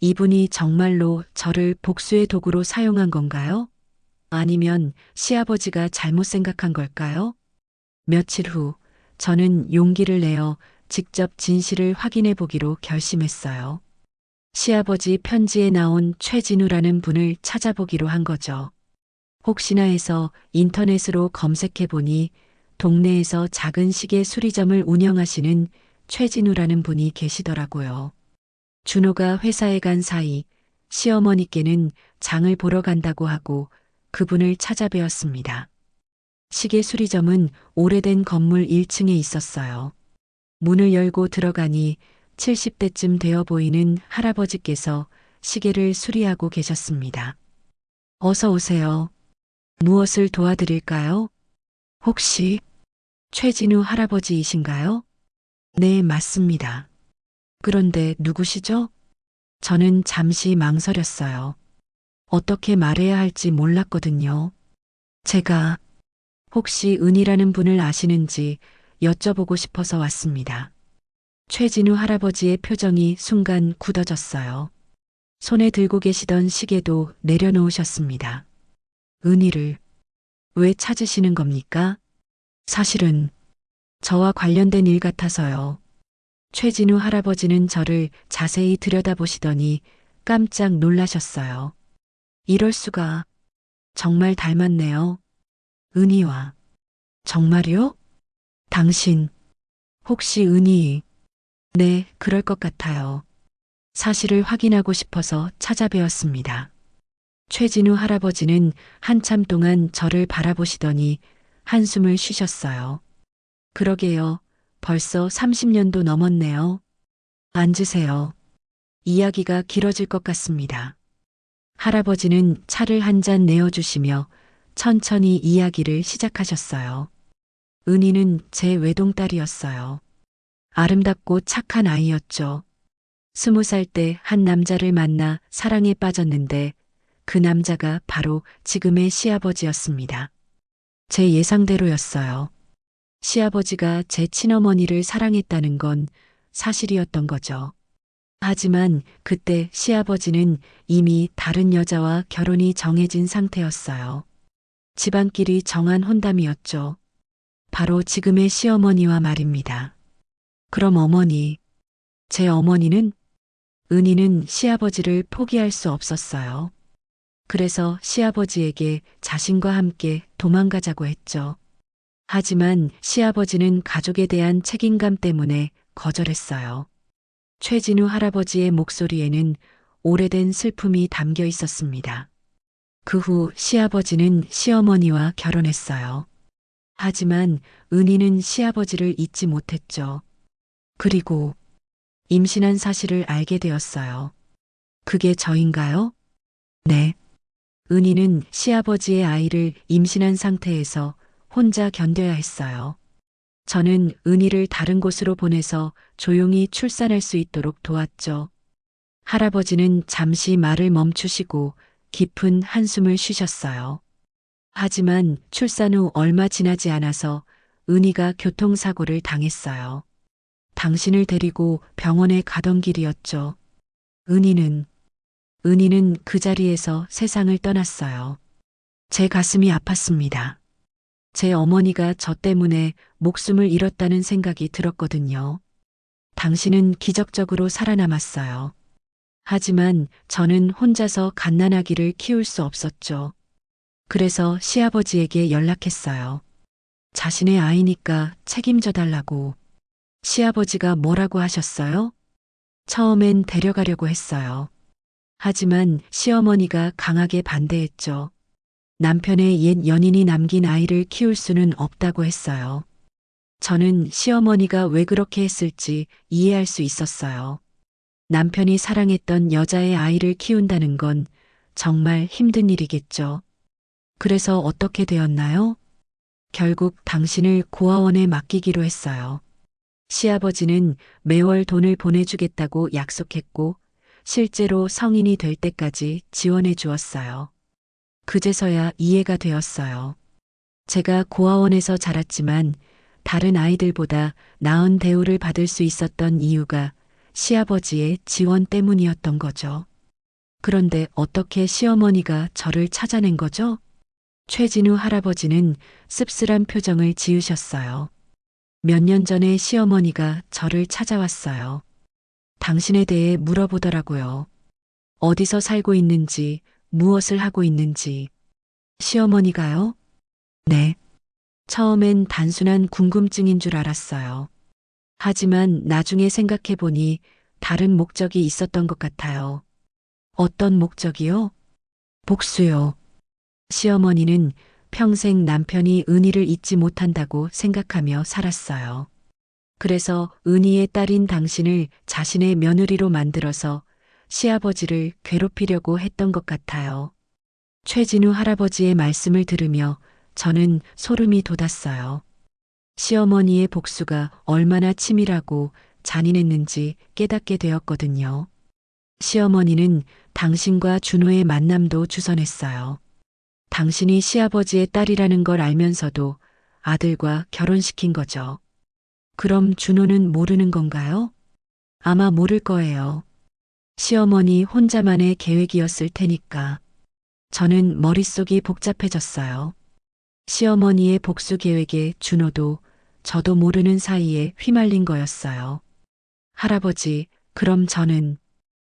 Speaker 2: 이분이 정말로 저를 복수의 도구로 사용한 건가요? 아니면 시아버지가 잘못 생각한 걸까요? 며칠 후 저는 용기를 내어 직접 진실을 확인해 보기로 결심했어요. 시아버지 편지에 나온 최진우라는 분을 찾아보기로 한 거죠. 혹시나 해서 인터넷으로 검색해 보니 동네에서 작은 시계 수리점을 운영하시는 최진우라는 분이 계시더라고요. 준호가 회사에 간 사이 시어머니께는 장을 보러 간다고 하고 그분을 찾아뵈었습니다. 시계 수리점은 오래된 건물 1층에 있었어요. 문을 열고 들어가니 70대쯤 되어 보이는 할아버지께서 시계를 수리하고 계셨습니다. 어서 오세요. 무엇을 도와드릴까요? 혹시 최진우 할아버지이신가요? 네, 맞습니다. 그런데 누구시죠? 저는 잠시 망설였어요. 어떻게 말해야 할지 몰랐거든요. 제가 혹시 은이라는 분을 아시는지 여쭤보고 싶어서 왔습니다. 최진우 할아버지의 표정이 순간 굳어졌어요. 손에 들고 계시던 시계도 내려놓으셨습니다. 은희를 왜 찾으시는 겁니까? 사실은 저와 관련된 일 같아서요. 최진우 할아버지는 저를 자세히 들여다보시더니 깜짝 놀라셨어요. 이럴 수가. 정말 닮았네요. 은희와. 정말요? 당신, 혹시 은희? 네, 그럴 것 같아요. 사실을 확인하고 싶어서 찾아뵈었습니다. 최진우 할아버지는 한참 동안 저를 바라보시더니 한숨을 쉬셨어요. 그러게요. 벌써 30년도 넘었네요. 앉으세요. 이야기가 길어질 것 같습니다. 할아버지는 차를 한 잔 내어주시며 천천히 이야기를 시작하셨어요. 은희는 제 외동딸이었어요. 아름답고 착한 아이였죠. 20살 때 한 남자를 만나 사랑에 빠졌는데 그 남자가 바로 지금의 시아버지였습니다. 제 예상대로였어요. 시아버지가 제 친어머니를 사랑했다는 건 사실이었던 거죠. 하지만 그때 시아버지는 이미 다른 여자와 결혼이 정해진 상태였어요. 집안끼리 정한 혼담이었죠. 바로 지금의 시어머니와 말입니다. 그럼 어머니, 제 어머니는? 은희는 시아버지를 포기할 수 없었어요. 그래서 시아버지에게 자신과 함께 도망가자고 했죠. 하지만 시아버지는 가족에 대한 책임감 때문에 거절했어요. 최진우 할아버지의 목소리에는 오래된 슬픔이 담겨 있었습니다. 그 후 시아버지는 시어머니와 결혼했어요. 하지만 은희는 시아버지를 잊지 못했죠. 그리고 임신한 사실을 알게 되었어요. 그게 저인가요? 네. 은희는 시아버지의 아이를 임신한 상태에서 혼자 견뎌야 했어요. 저는 은희를 다른 곳으로 보내서 조용히 출산할 수 있도록 도왔죠. 할아버지는 잠시 말을 멈추시고 깊은 한숨을 쉬셨어요. 하지만 출산 후 얼마 지나지 않아서 은희가 교통사고를 당했어요. 당신을 데리고 병원에 가던 길이었죠. 은희는 그 자리에서 세상을 떠났어요. 제 가슴이 아팠습니다. 제 어머니가 저 때문에 목숨을 잃었다는 생각이 들었거든요. 당신은 기적적으로 살아남았어요. 하지만 저는 혼자서 갓난아기를 키울 수 없었죠. 그래서 시아버지에게 연락했어요. 자신의 아이니까 책임져 달라고. 시아버지가 뭐라고 하셨어요? 처음엔 데려가려고 했어요. 하지만 시어머니가 강하게 반대했죠. 남편의 옛 연인이 남긴 아이를 키울 수는 없다고 했어요. 저는 시어머니가 왜 그렇게 했을지 이해할 수 있었어요. 남편이 사랑했던 여자의 아이를 키운다는 건 정말 힘든 일이겠죠. 그래서 어떻게 되었나요? 결국 당신을 고아원에 맡기기로 했어요. 시아버지는 매월 돈을 보내주겠다고 약속했고, 실제로 성인이 될 때까지 지원해 주었어요. 그제서야 이해가 되었어요. 제가 고아원에서 자랐지만 다른 아이들보다 나은 대우를 받을 수 있었던 이유가 시아버지의 지원 때문이었던 거죠. 그런데 어떻게 시어머니가 저를 찾아낸 거죠? 최진우 할아버지는 씁쓸한 표정을 지으셨어요. 몇 년 전에 시어머니가 저를 찾아왔어요. 당신에 대해 물어보더라고요. 어디서 살고 있는지, 무엇을 하고 있는지. 시어머니가요? 네. 처음엔 단순한 궁금증인 줄 알았어요. 하지만 나중에 생각해보니 다른 목적이 있었던 것 같아요. 어떤 목적이요? 복수요. 시어머니는 평생 남편이 은희를 잊지 못한다고 생각하며 살았어요. 그래서 은희의 딸인 당신을 자신의 며느리로 만들어서 시아버지를 괴롭히려고 했던 것 같아요. 최진우 할아버지의 말씀을 들으며 저는 소름이 돋았어요. 시어머니의 복수가 얼마나 치밀하고 잔인했는지 깨닫게 되었거든요. 시어머니는 당신과 준호의 만남도 주선했어요. 당신이 시아버지의 딸이라는 걸 알면서도 아들과 결혼시킨 거죠. 그럼 준호는 모르는 건가요? 아마 모를 거예요. 시어머니 혼자만의 계획이었을 테니까. 저는 머릿속이 복잡해졌어요. 시어머니의 복수 계획에 준호도 저도 모르는 사이에 휘말린 거였어요. 할아버지, 그럼 저는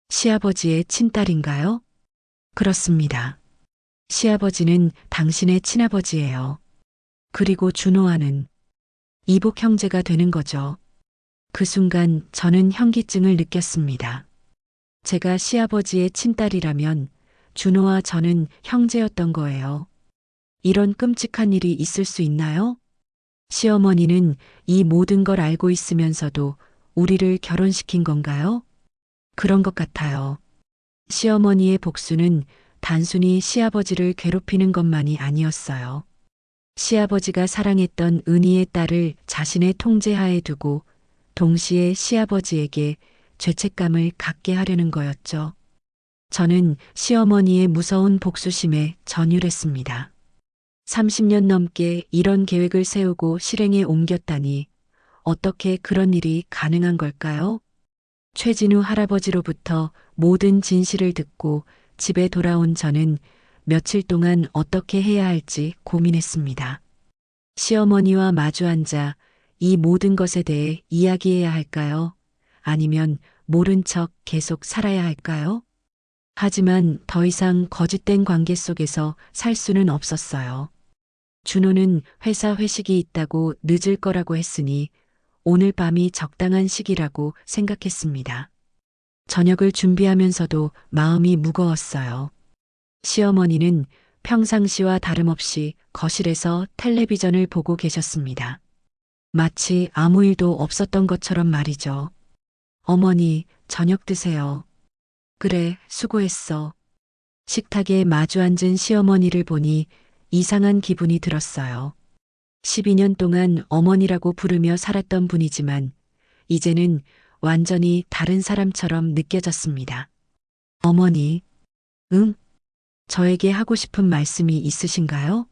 Speaker 2: 시아버지의 친딸인가요? 그렇습니다. 시아버지는 당신의 친아버지예요. 그리고 준호와는 이복 형제가 되는 거죠. 그 순간 저는 현기증을 느꼈습니다. 제가 시아버지의 친딸이라면 준호와 저는 형제였던 거예요. 이런 끔찍한 일이 있을 수 있나요? 시어머니는 이 모든 걸 알고 있으면서도 우리를 결혼시킨 건가요? 그런 것 같아요. 시어머니의 복수는 단순히 시아버지를 괴롭히는 것만이 아니었어요. 시아버지가 사랑했던 은희의 딸을 자신의 통제하에 두고 동시에 시아버지에게 죄책감을 갖게 하려는 거였죠. 저는 시어머니의 무서운 복수심에 전율했습니다. 30년 넘게 이런 계획을 세우고 실행에 옮겼다니 어떻게 그런 일이 가능한 걸까요? 최진우 할아버지로부터 모든 진실을 듣고 집에 돌아온 저는 며칠 동안 어떻게 해야 할지 고민했습니다. 시어머니와 마주 앉아 이 모든 것에 대해 이야기해야 할까요? 아니면 모른 척 계속 살아야 할까요? 하지만 더 이상 거짓된 관계 속에서 살 수는 없었어요. 준호는 회사 회식이 있다고 늦을 거라고 했으니 오늘 밤이 적당한 시기라고 생각했습니다. 저녁을 준비하면서도 마음이 무거웠어요. 시어머니는 평상시와 다름없이 거실에서 텔레비전을 보고 계셨습니다. 마치 아무 일도 없었던 것처럼 말이죠. 어머니, 저녁 드세요. 그래, 수고했어. 식탁에 마주 앉은 시어머니를 보니 이상한 기분이 들었어요. 12년 동안 어머니라고 부르며 살았던 분이지만 이제는 완전히 다른 사람처럼 느껴졌습니다. 어머니, 응? 저에게 하고 싶은 말씀이 있으신가요?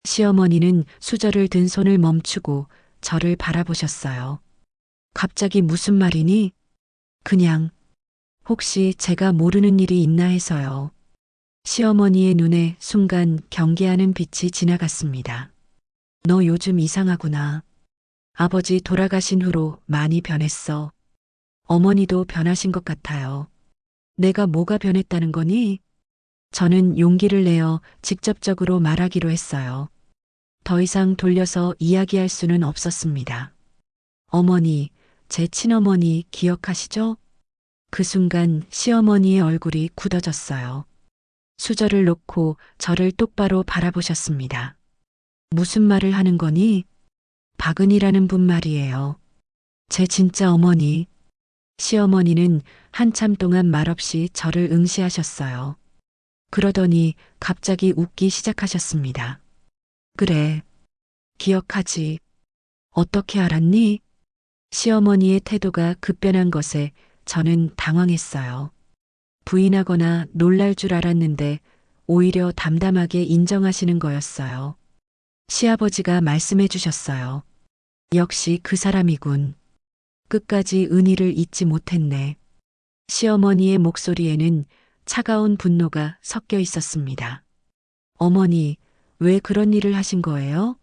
Speaker 2: 시어머니는 수저를 든 손을 멈추고 저를 바라보셨어요. 갑자기 무슨 말이니? 그냥 혹시 제가 모르는 일이 있나 해서요. 시어머니의 눈에 순간 경계하는 빛이 지나갔습니다. 너 요즘 이상하구나. 아버지 돌아가신 후로 많이 변했어. 어머니도 변하신 것 같아요. 내가 뭐가 변했다는 거니? 저는 용기를 내어 직접적으로 말하기로 했어요. 더 이상 돌려서 이야기할 수는 없었습니다. 어머니, 제 친어머니 기억하시죠? 그 순간 시어머니의 얼굴이 굳어졌어요. 수저를 놓고 저를 똑바로 바라보셨습니다. 무슨 말을 하는 거니? 박은이라는 분 말이에요. 제 진짜 어머니. 시어머니는 한참 동안 말없이 저를 응시하셨어요. 그러더니 갑자기 웃기 시작하셨습니다. 그래, 기억하지. 어떻게 알았니? 시어머니의 태도가 급변한 것에 저는 당황했어요. 부인하거나 놀랄 줄 알았는데 오히려 담담하게 인정하시는 거였어요. 시아버지가 말씀해 주셨어요. 역시 그 사람이군. 끝까지 은희를 잊지 못했네. 시어머니의 목소리에는 차가운 분노가 섞여 있었습니다. 어머니, 왜 그런 일을 하신 거예요?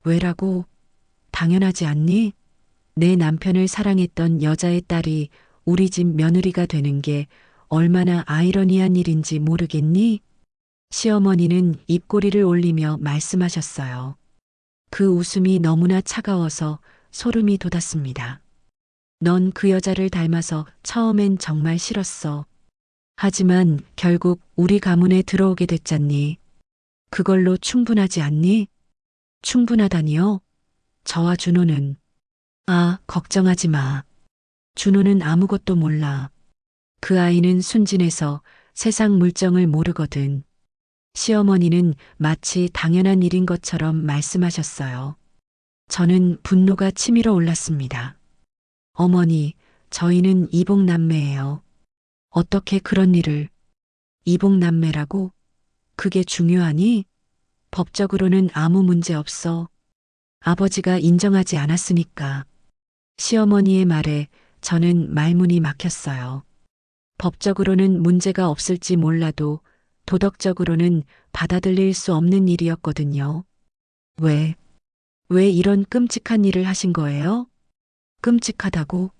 Speaker 2: 왜라고? 당연하지 않니? 내 남편을 사랑했던 여자의 딸이 우리 집 며느리가 되는 게 얼마나 아이러니한 일인지 모르겠니? 시어머니는 입꼬리를 올리며 말씀하셨어요. 그 웃음이 너무나 차가워서 소름이 돋았습니다. 넌 그 여자를 닮아서 처음엔 정말 싫었어. 하지만 결국 우리 가문에 들어오게 됐잖니. 그걸로 충분하지 않니? 충분하다니요? 저와 준호는. 아, 걱정하지 마. 준호는 아무것도 몰라. 그 아이는 순진해서 세상 물정을 모르거든. 시어머니는 마치 당연한 일인 것처럼 말씀하셨어요. 저는 분노가 치밀어 올랐습니다. 어머니, 저희는 이복남매예요. 어떻게 그런 일을? 이복남매라고? 그게 중요하니? 법적으로는 아무 문제 없어. 아버지가 인정하지 않았으니까. 시어머니의 말에 저는 말문이 막혔어요. 법적으로는 문제가 없을지 몰라도 도덕적으로는 받아들일 수 없는 일이었거든요. 왜 이런 끔찍한 일을 하신 거예요? 끔찍하다고?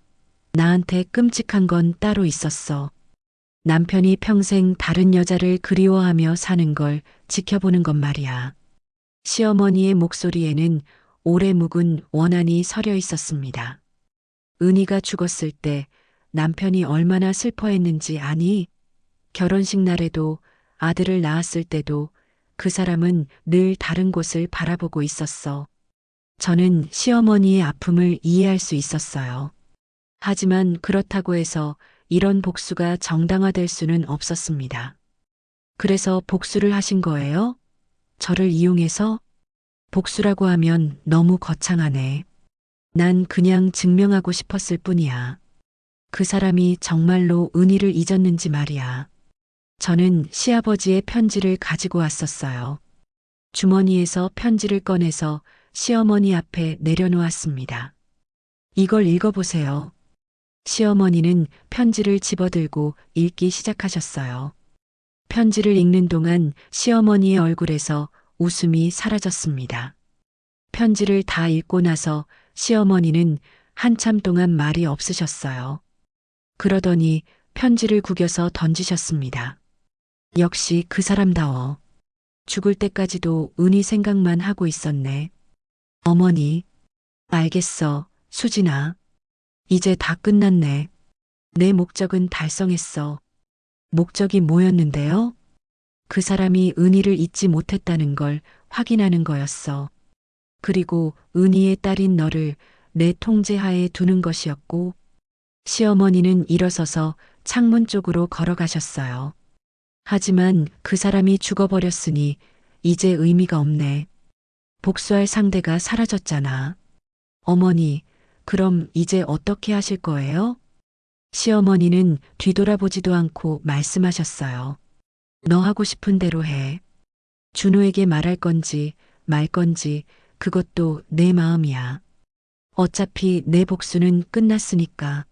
Speaker 2: 나한테 끔찍한 건 따로 있었어. 남편이 평생 다른 여자를 그리워하며 사는 걸 지켜보는 것 말이야. 시어머니의 목소리에는 오래 묵은 원한이 서려 있었습니다. 은희가 죽었을 때 남편이 얼마나 슬퍼했는지 아니? 결혼식 날에도 아들을 낳았을 때도 그 사람은 늘 다른 곳을 바라보고 있었어. 저는 시어머니의 아픔을 이해할 수 있었어요. 하지만 그렇다고 해서 이런 복수가 정당화될 수는 없었습니다. 그래서 복수를 하신 거예요? 저를 이용해서? 복수라고 하면 너무 거창하네. 난 그냥 증명하고 싶었을 뿐이야. 그 사람이 정말로 은희를 잊었는지 말이야. 저는 시아버지의 편지를 가지고 왔었어요. 주머니에서 편지를 꺼내서 시어머니 앞에 내려놓았습니다. 이걸 읽어보세요. 시어머니는 편지를 집어들고 읽기 시작하셨어요. 편지를 읽는 동안 시어머니의 얼굴에서 웃음이 사라졌습니다. 편지를 다 읽고 나서 시어머니는 한참 동안 말이 없으셨어요. 그러더니 편지를 구겨서 던지셨습니다. 역시 그 사람다워. 죽을 때까지도 은희 생각만 하고 있었네. 어머니, 알겠어, 수진아. 이제 다 끝났네. 내 목적은 달성했어. 목적이 뭐였는데요? 그 사람이 은희를 잊지 못했다는 걸 확인하는 거였어. 그리고 은희의 딸인 너를 내 통제하에 두는 것이었고, 시어머니는 일어서서 창문 쪽으로 걸어가셨어요. 하지만 그 사람이 죽어버렸으니 이제 의미가 없네. 복수할 상대가 사라졌잖아. 어머니, 그럼 이제 어떻게 하실 거예요? 시어머니는 뒤돌아보지도 않고 말씀하셨어요. 너 하고 싶은 대로 해. 준호에게 말할 건지 말 건지 그것도 내 마음이야. 어차피 내 복수는 끝났으니까.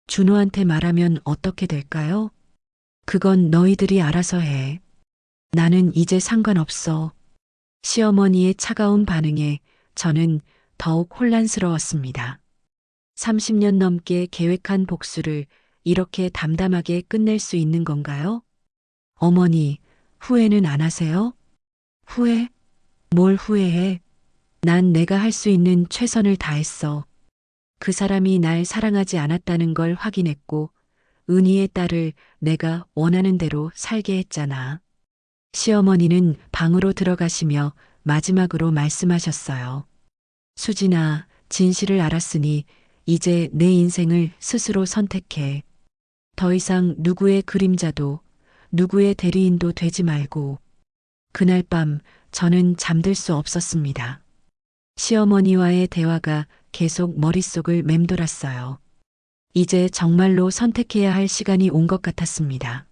Speaker 2: 준호한테 말하면 어떻게 될까요? 그건 너희들이 알아서 해. 나는 이제 상관없어. 시어머니의 차가운 반응에 저는 더욱 혼란스러웠습니다. 30년 넘게 계획한 복수를 이렇게 담담하게 끝낼 수 있는 건가요? 어머니, 후회는 안 하세요? 후회? 뭘 후회해? 난 내가 할 수 있는 최선을 다했어. 그 사람이 날 사랑하지 않았다는 걸 확인했고, 은희의 딸을 내가 원하는 대로 살게 했잖아. 시어머니는 방으로 들어가시며 마지막으로 말씀하셨어요. 수진아, 진실을 알았으니 이제 내 인생을 스스로 선택해. 더 이상 누구의 그림자도 누구의 대리인도 되지 말고. 그날 밤 저는 잠들 수 없었습니다. 시어머니와의 대화가 계속 머릿속을 맴돌았어요. 이제 정말로 선택해야 할 시간이 온 것 같았습니다.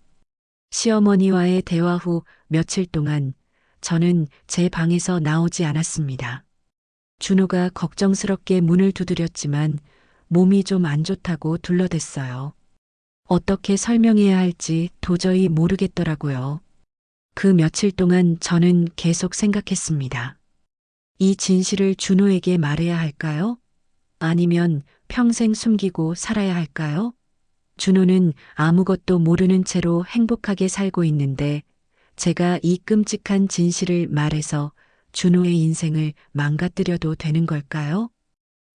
Speaker 2: 시어머니와의 대화 후 며칠 동안 저는 제 방에서 나오지 않았습니다. 준호가 걱정스럽게 문을 두드렸지만 몸이 좀 안 좋다고 둘러댔어요. 어떻게 설명해야 할지 도저히 모르겠더라고요. 그 며칠 동안 저는 계속 생각했습니다. 이 진실을 준호에게 말해야 할까요? 아니면 평생 숨기고 살아야 할까요? 준호는 아무것도 모르는 채로 행복하게 살고 있는데 제가 이 끔찍한 진실을 말해서 준호의 인생을 망가뜨려도 되는 걸까요?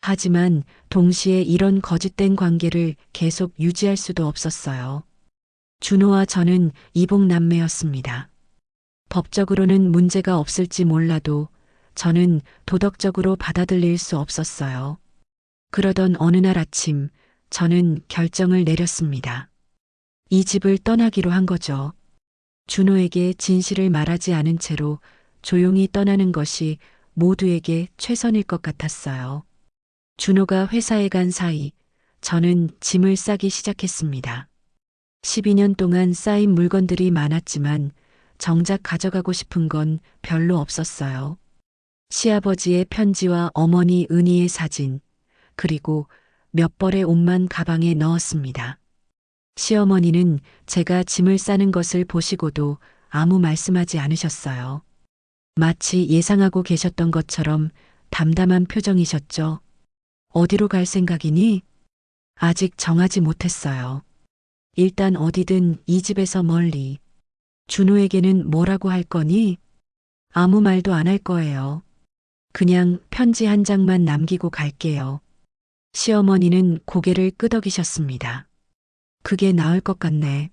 Speaker 2: 하지만 동시에 이런 거짓된 관계를 계속 유지할 수도 없었어요. 준호와 저는 이복남매였습니다. 법적으로는 문제가 없을지 몰라도 저는 도덕적으로 받아들일 수 없었어요. 그러던 어느 날 아침 저는 결정을 내렸습니다. 이 집을 떠나기로 한 거죠. 준호에게 진실을 말하지 않은 채로 조용히 떠나는 것이 모두에게 최선일 것 같았어요. 준호가 회사에 간 사이 저는 짐을 싸기 시작했습니다. 12년 동안 쌓인 물건들이 많았지만 정작 가져가고 싶은 건 별로 없었어요. 시아버지의 편지와 어머니 은희의 사진, 그리고 몇 벌의 옷만 가방에 넣었습니다. 시어머니는 제가 짐을 싸는 것을 보시고도 아무 말씀하지 않으셨어요. 마치 예상하고 계셨던 것처럼 담담한 표정이셨죠. 어디로 갈 생각이니? 아직 정하지 못했어요. 일단 어디든 이 집에서 멀리. 준호에게는 뭐라고 할 거니? 아무 말도 안 할 거예요. 그냥 편지 한 장만 남기고 갈게요. 시어머니는 고개를 끄덕이셨습니다. 그게 나을 것 같네.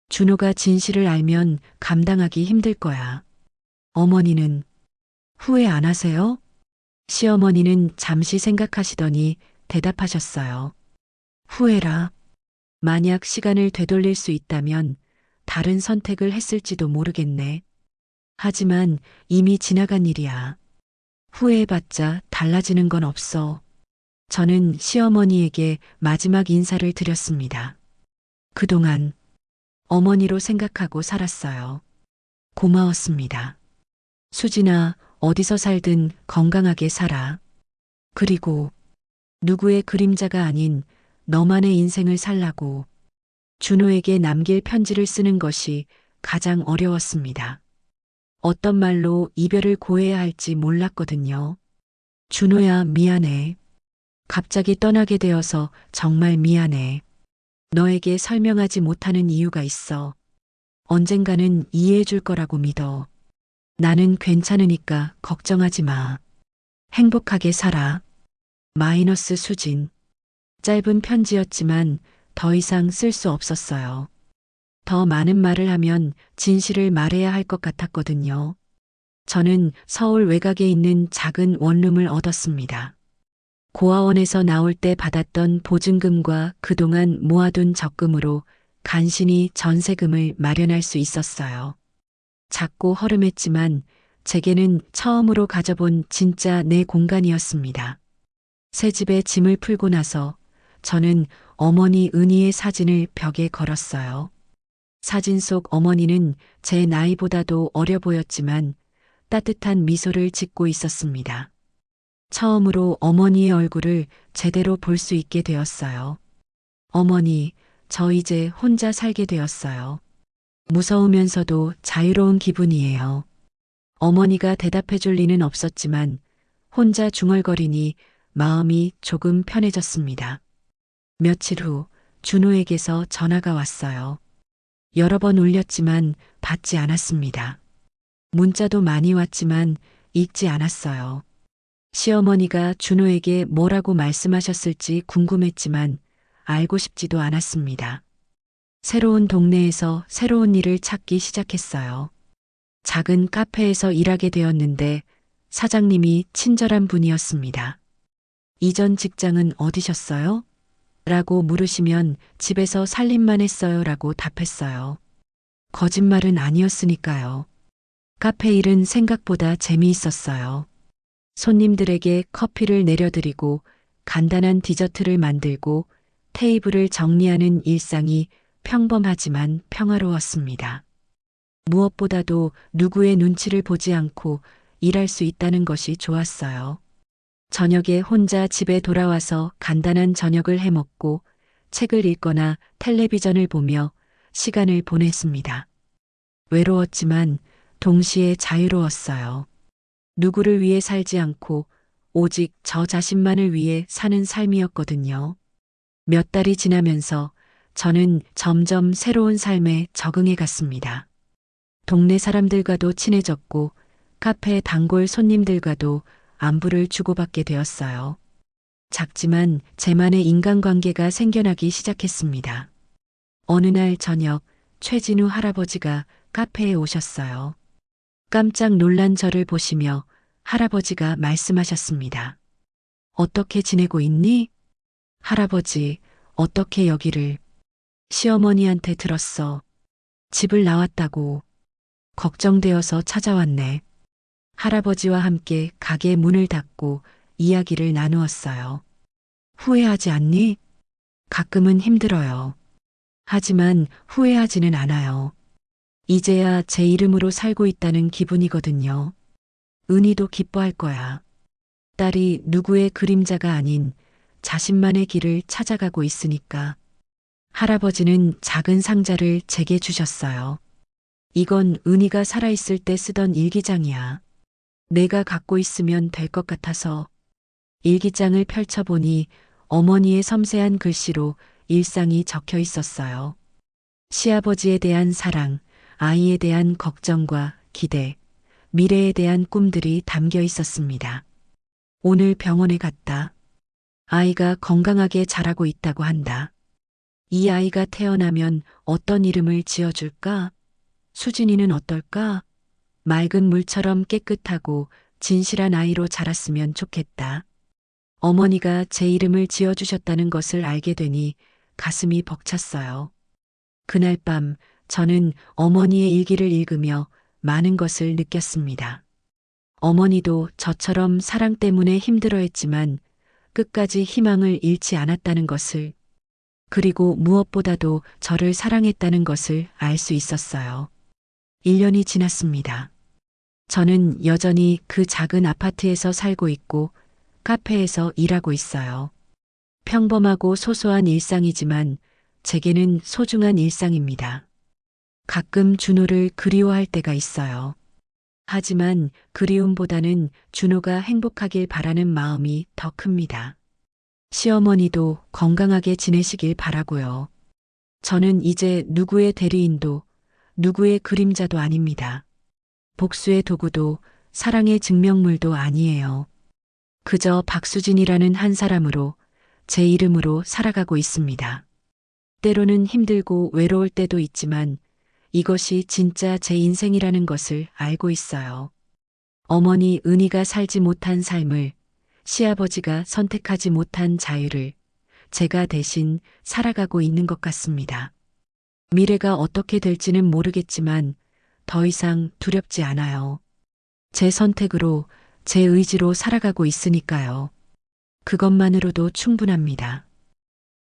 Speaker 2: 준호가 진실을 알면 감당하기 힘들 거야. 어머니는 후회 안 하세요? 시어머니는 잠시 생각하시더니 대답하셨어요. 후회라. 만약 시간을 되돌릴 수 있다면 다른 선택을 했을지도 모르겠네. 하지만 이미 지나간 일이야. 후회해봤자 달라지는 건 없어. 저는 시어머니에게 마지막 인사를 드렸습니다. 그동안 어머니로 생각하고 살았어요. 고마웠습니다. 수진아, 어디서 살든 건강하게 살아. 그리고 누구의 그림자가 아닌 너만의 인생을 살라고. 준호에게 남길 편지를 쓰는 것이 가장 어려웠습니다. 어떤 말로 이별을 고해야 할지 몰랐거든요. 준호야, 미안해. 갑자기 떠나게 되어서 정말 미안해. 너에게 설명하지 못하는 이유가 있어. 언젠가는 이해해 줄 거라고 믿어. 나는 괜찮으니까 걱정하지 마. 행복하게 살아. 마이너스 수진. 짧은 편지였지만 더 이상 쓸 수 없었어요. 더 많은 말을 하면 진실을 말해야 할 것 같았거든요. 저는 서울 외곽에 있는 작은 원룸을 얻었습니다. 고아원에서 나올 때 받았던 보증금과 그동안 모아둔 적금으로 간신히 전세금을 마련할 수 있었어요. 작고 허름했지만 제게는 처음으로 가져본 진짜 내 공간이었습니다. 새 집에 짐을 풀고 나서 저는 어머니 은희의 사진을 벽에 걸었어요. 사진 속 어머니는 제 나이보다도 어려 보였지만 따뜻한 미소를 짓고 있었습니다. 처음으로 어머니의 얼굴을 제대로 볼 수 있게 되었어요. 어머니, 저 이제 혼자 살게 되었어요. 무서우면서도 자유로운 기분이에요. 어머니가 대답해 줄 리는 없었지만 혼자 중얼거리니 마음이 조금 편해졌습니다. 며칠 후 준호에게서 전화가 왔어요. 여러 번 울렸지만 받지 않았습니다. 문자도 많이 왔지만 읽지 않았어요. 시어머니가 준호에게 뭐라고 말씀하셨을지 궁금했지만 알고 싶지도 않았습니다. 새로운 동네에서 새로운 일을 찾기 시작했어요. 작은 카페에서 일하게 되었는데 사장님이 친절한 분이었습니다. 이전 직장은 어디셨어요? 라고 물으시면 집에서 살림만 했어요 라고 답했어요. 거짓말은 아니었으니까요. 카페 일은 생각보다 재미있었어요. 손님들에게 커피를 내려드리고 간단한 디저트를 만들고 테이블을 정리하는 일상이 평범하지만 평화로웠습니다. 무엇보다도 누구의 눈치를 보지 않고 일할 수 있다는 것이 좋았어요. 저녁에 혼자 집에 돌아와서 간단한 저녁을 해먹고 책을 읽거나 텔레비전을 보며 시간을 보냈습니다. 외로웠지만 동시에 자유로웠어요. 누구를 위해 살지 않고 오직 저 자신만을 위해 사는 삶이었거든요. 몇 달이 지나면서 저는 점점 새로운 삶에 적응해 갔습니다. 동네 사람들과도 친해졌고 카페 단골 손님들과도 안부를 주고받게 되었어요. 작지만 제만의 인간관계가 생겨나기 시작했습니다. 어느 날 저녁 최진우 할아버지가 카페에 오셨어요. 깜짝 놀란 저를 보시며 할아버지가 말씀하셨습니다. 어떻게 지내고 있니? 할아버지, 어떻게 여기를? 시어머니한테 들었어. 집을 나왔다고. 걱정되어서 찾아왔네. 할아버지와 함께 가게 문을 닫고 이야기를 나누었어요. 후회하지 않니? 가끔은 힘들어요. 하지만 후회하지는 않아요. 이제야 제 이름으로 살고 있다는 기분이거든요. 은희도 기뻐할 거야. 딸이 누구의 그림자가 아닌 자신만의 길을 찾아가고 있으니까. 할아버지는 작은 상자를 제게 주셨어요. 이건 은희가 살아있을 때 쓰던 일기장이야. 내가 갖고 있으면 될 것 같아서. 일기장을 펼쳐보니 어머니의 섬세한 글씨로 일상이 적혀 있었어요. 시아버지에 대한 사랑, 아이에 대한 걱정과 기대, 미래에 대한 꿈들이 담겨 있었습니다. 오늘 병원에 갔다. 아이가 건강하게 자라고 있다고 한다. 이 아이가 태어나면 어떤 이름을 지어줄까? 수진이는 어떨까? 맑은 물처럼 깨끗하고 진실한 아이로 자랐으면 좋겠다. 어머니가 제 이름을 지어주셨다는 것을 알게 되니 가슴이 벅찼어요. 그날 밤 저는 어머니의 일기를 읽으며 많은 것을 느꼈습니다. 어머니도 저처럼 사랑 때문에 힘들어했지만 끝까지 희망을 잃지 않았다는 것을, 그리고 무엇보다도 저를 사랑했다는 것을 알 수 있었어요. 1년이 지났습니다. 저는 여전히 그 작은 아파트에서 살고 있고 카페에서 일하고 있어요. 평범하고 소소한 일상이지만 제게는 소중한 일상입니다. 가끔 준호를 그리워할 때가 있어요. 하지만 그리움보다는 준호가 행복하길 바라는 마음이 더 큽니다. 시어머니도 건강하게 지내시길 바라고요. 저는 이제 누구의 대리인도 누구의 그림자도 아닙니다. 복수의 도구도 사랑의 증명물도 아니에요. 그저 박수진이라는 한 사람으로 제 이름으로 살아가고 있습니다. 때로는 힘들고 외로울 때도 있지만 이것이 진짜 제 인생이라는 것을 알고 있어요. 어머니 은희가 살지 못한 삶을, 시아버지가 선택하지 못한 자유를 제가 대신 살아가고 있는 것 같습니다. 미래가 어떻게 될지는 모르겠지만 더 이상 두렵지 않아요. 제 선택으로, 제 의지로 살아가고 있으니까요. 그것만으로도 충분합니다.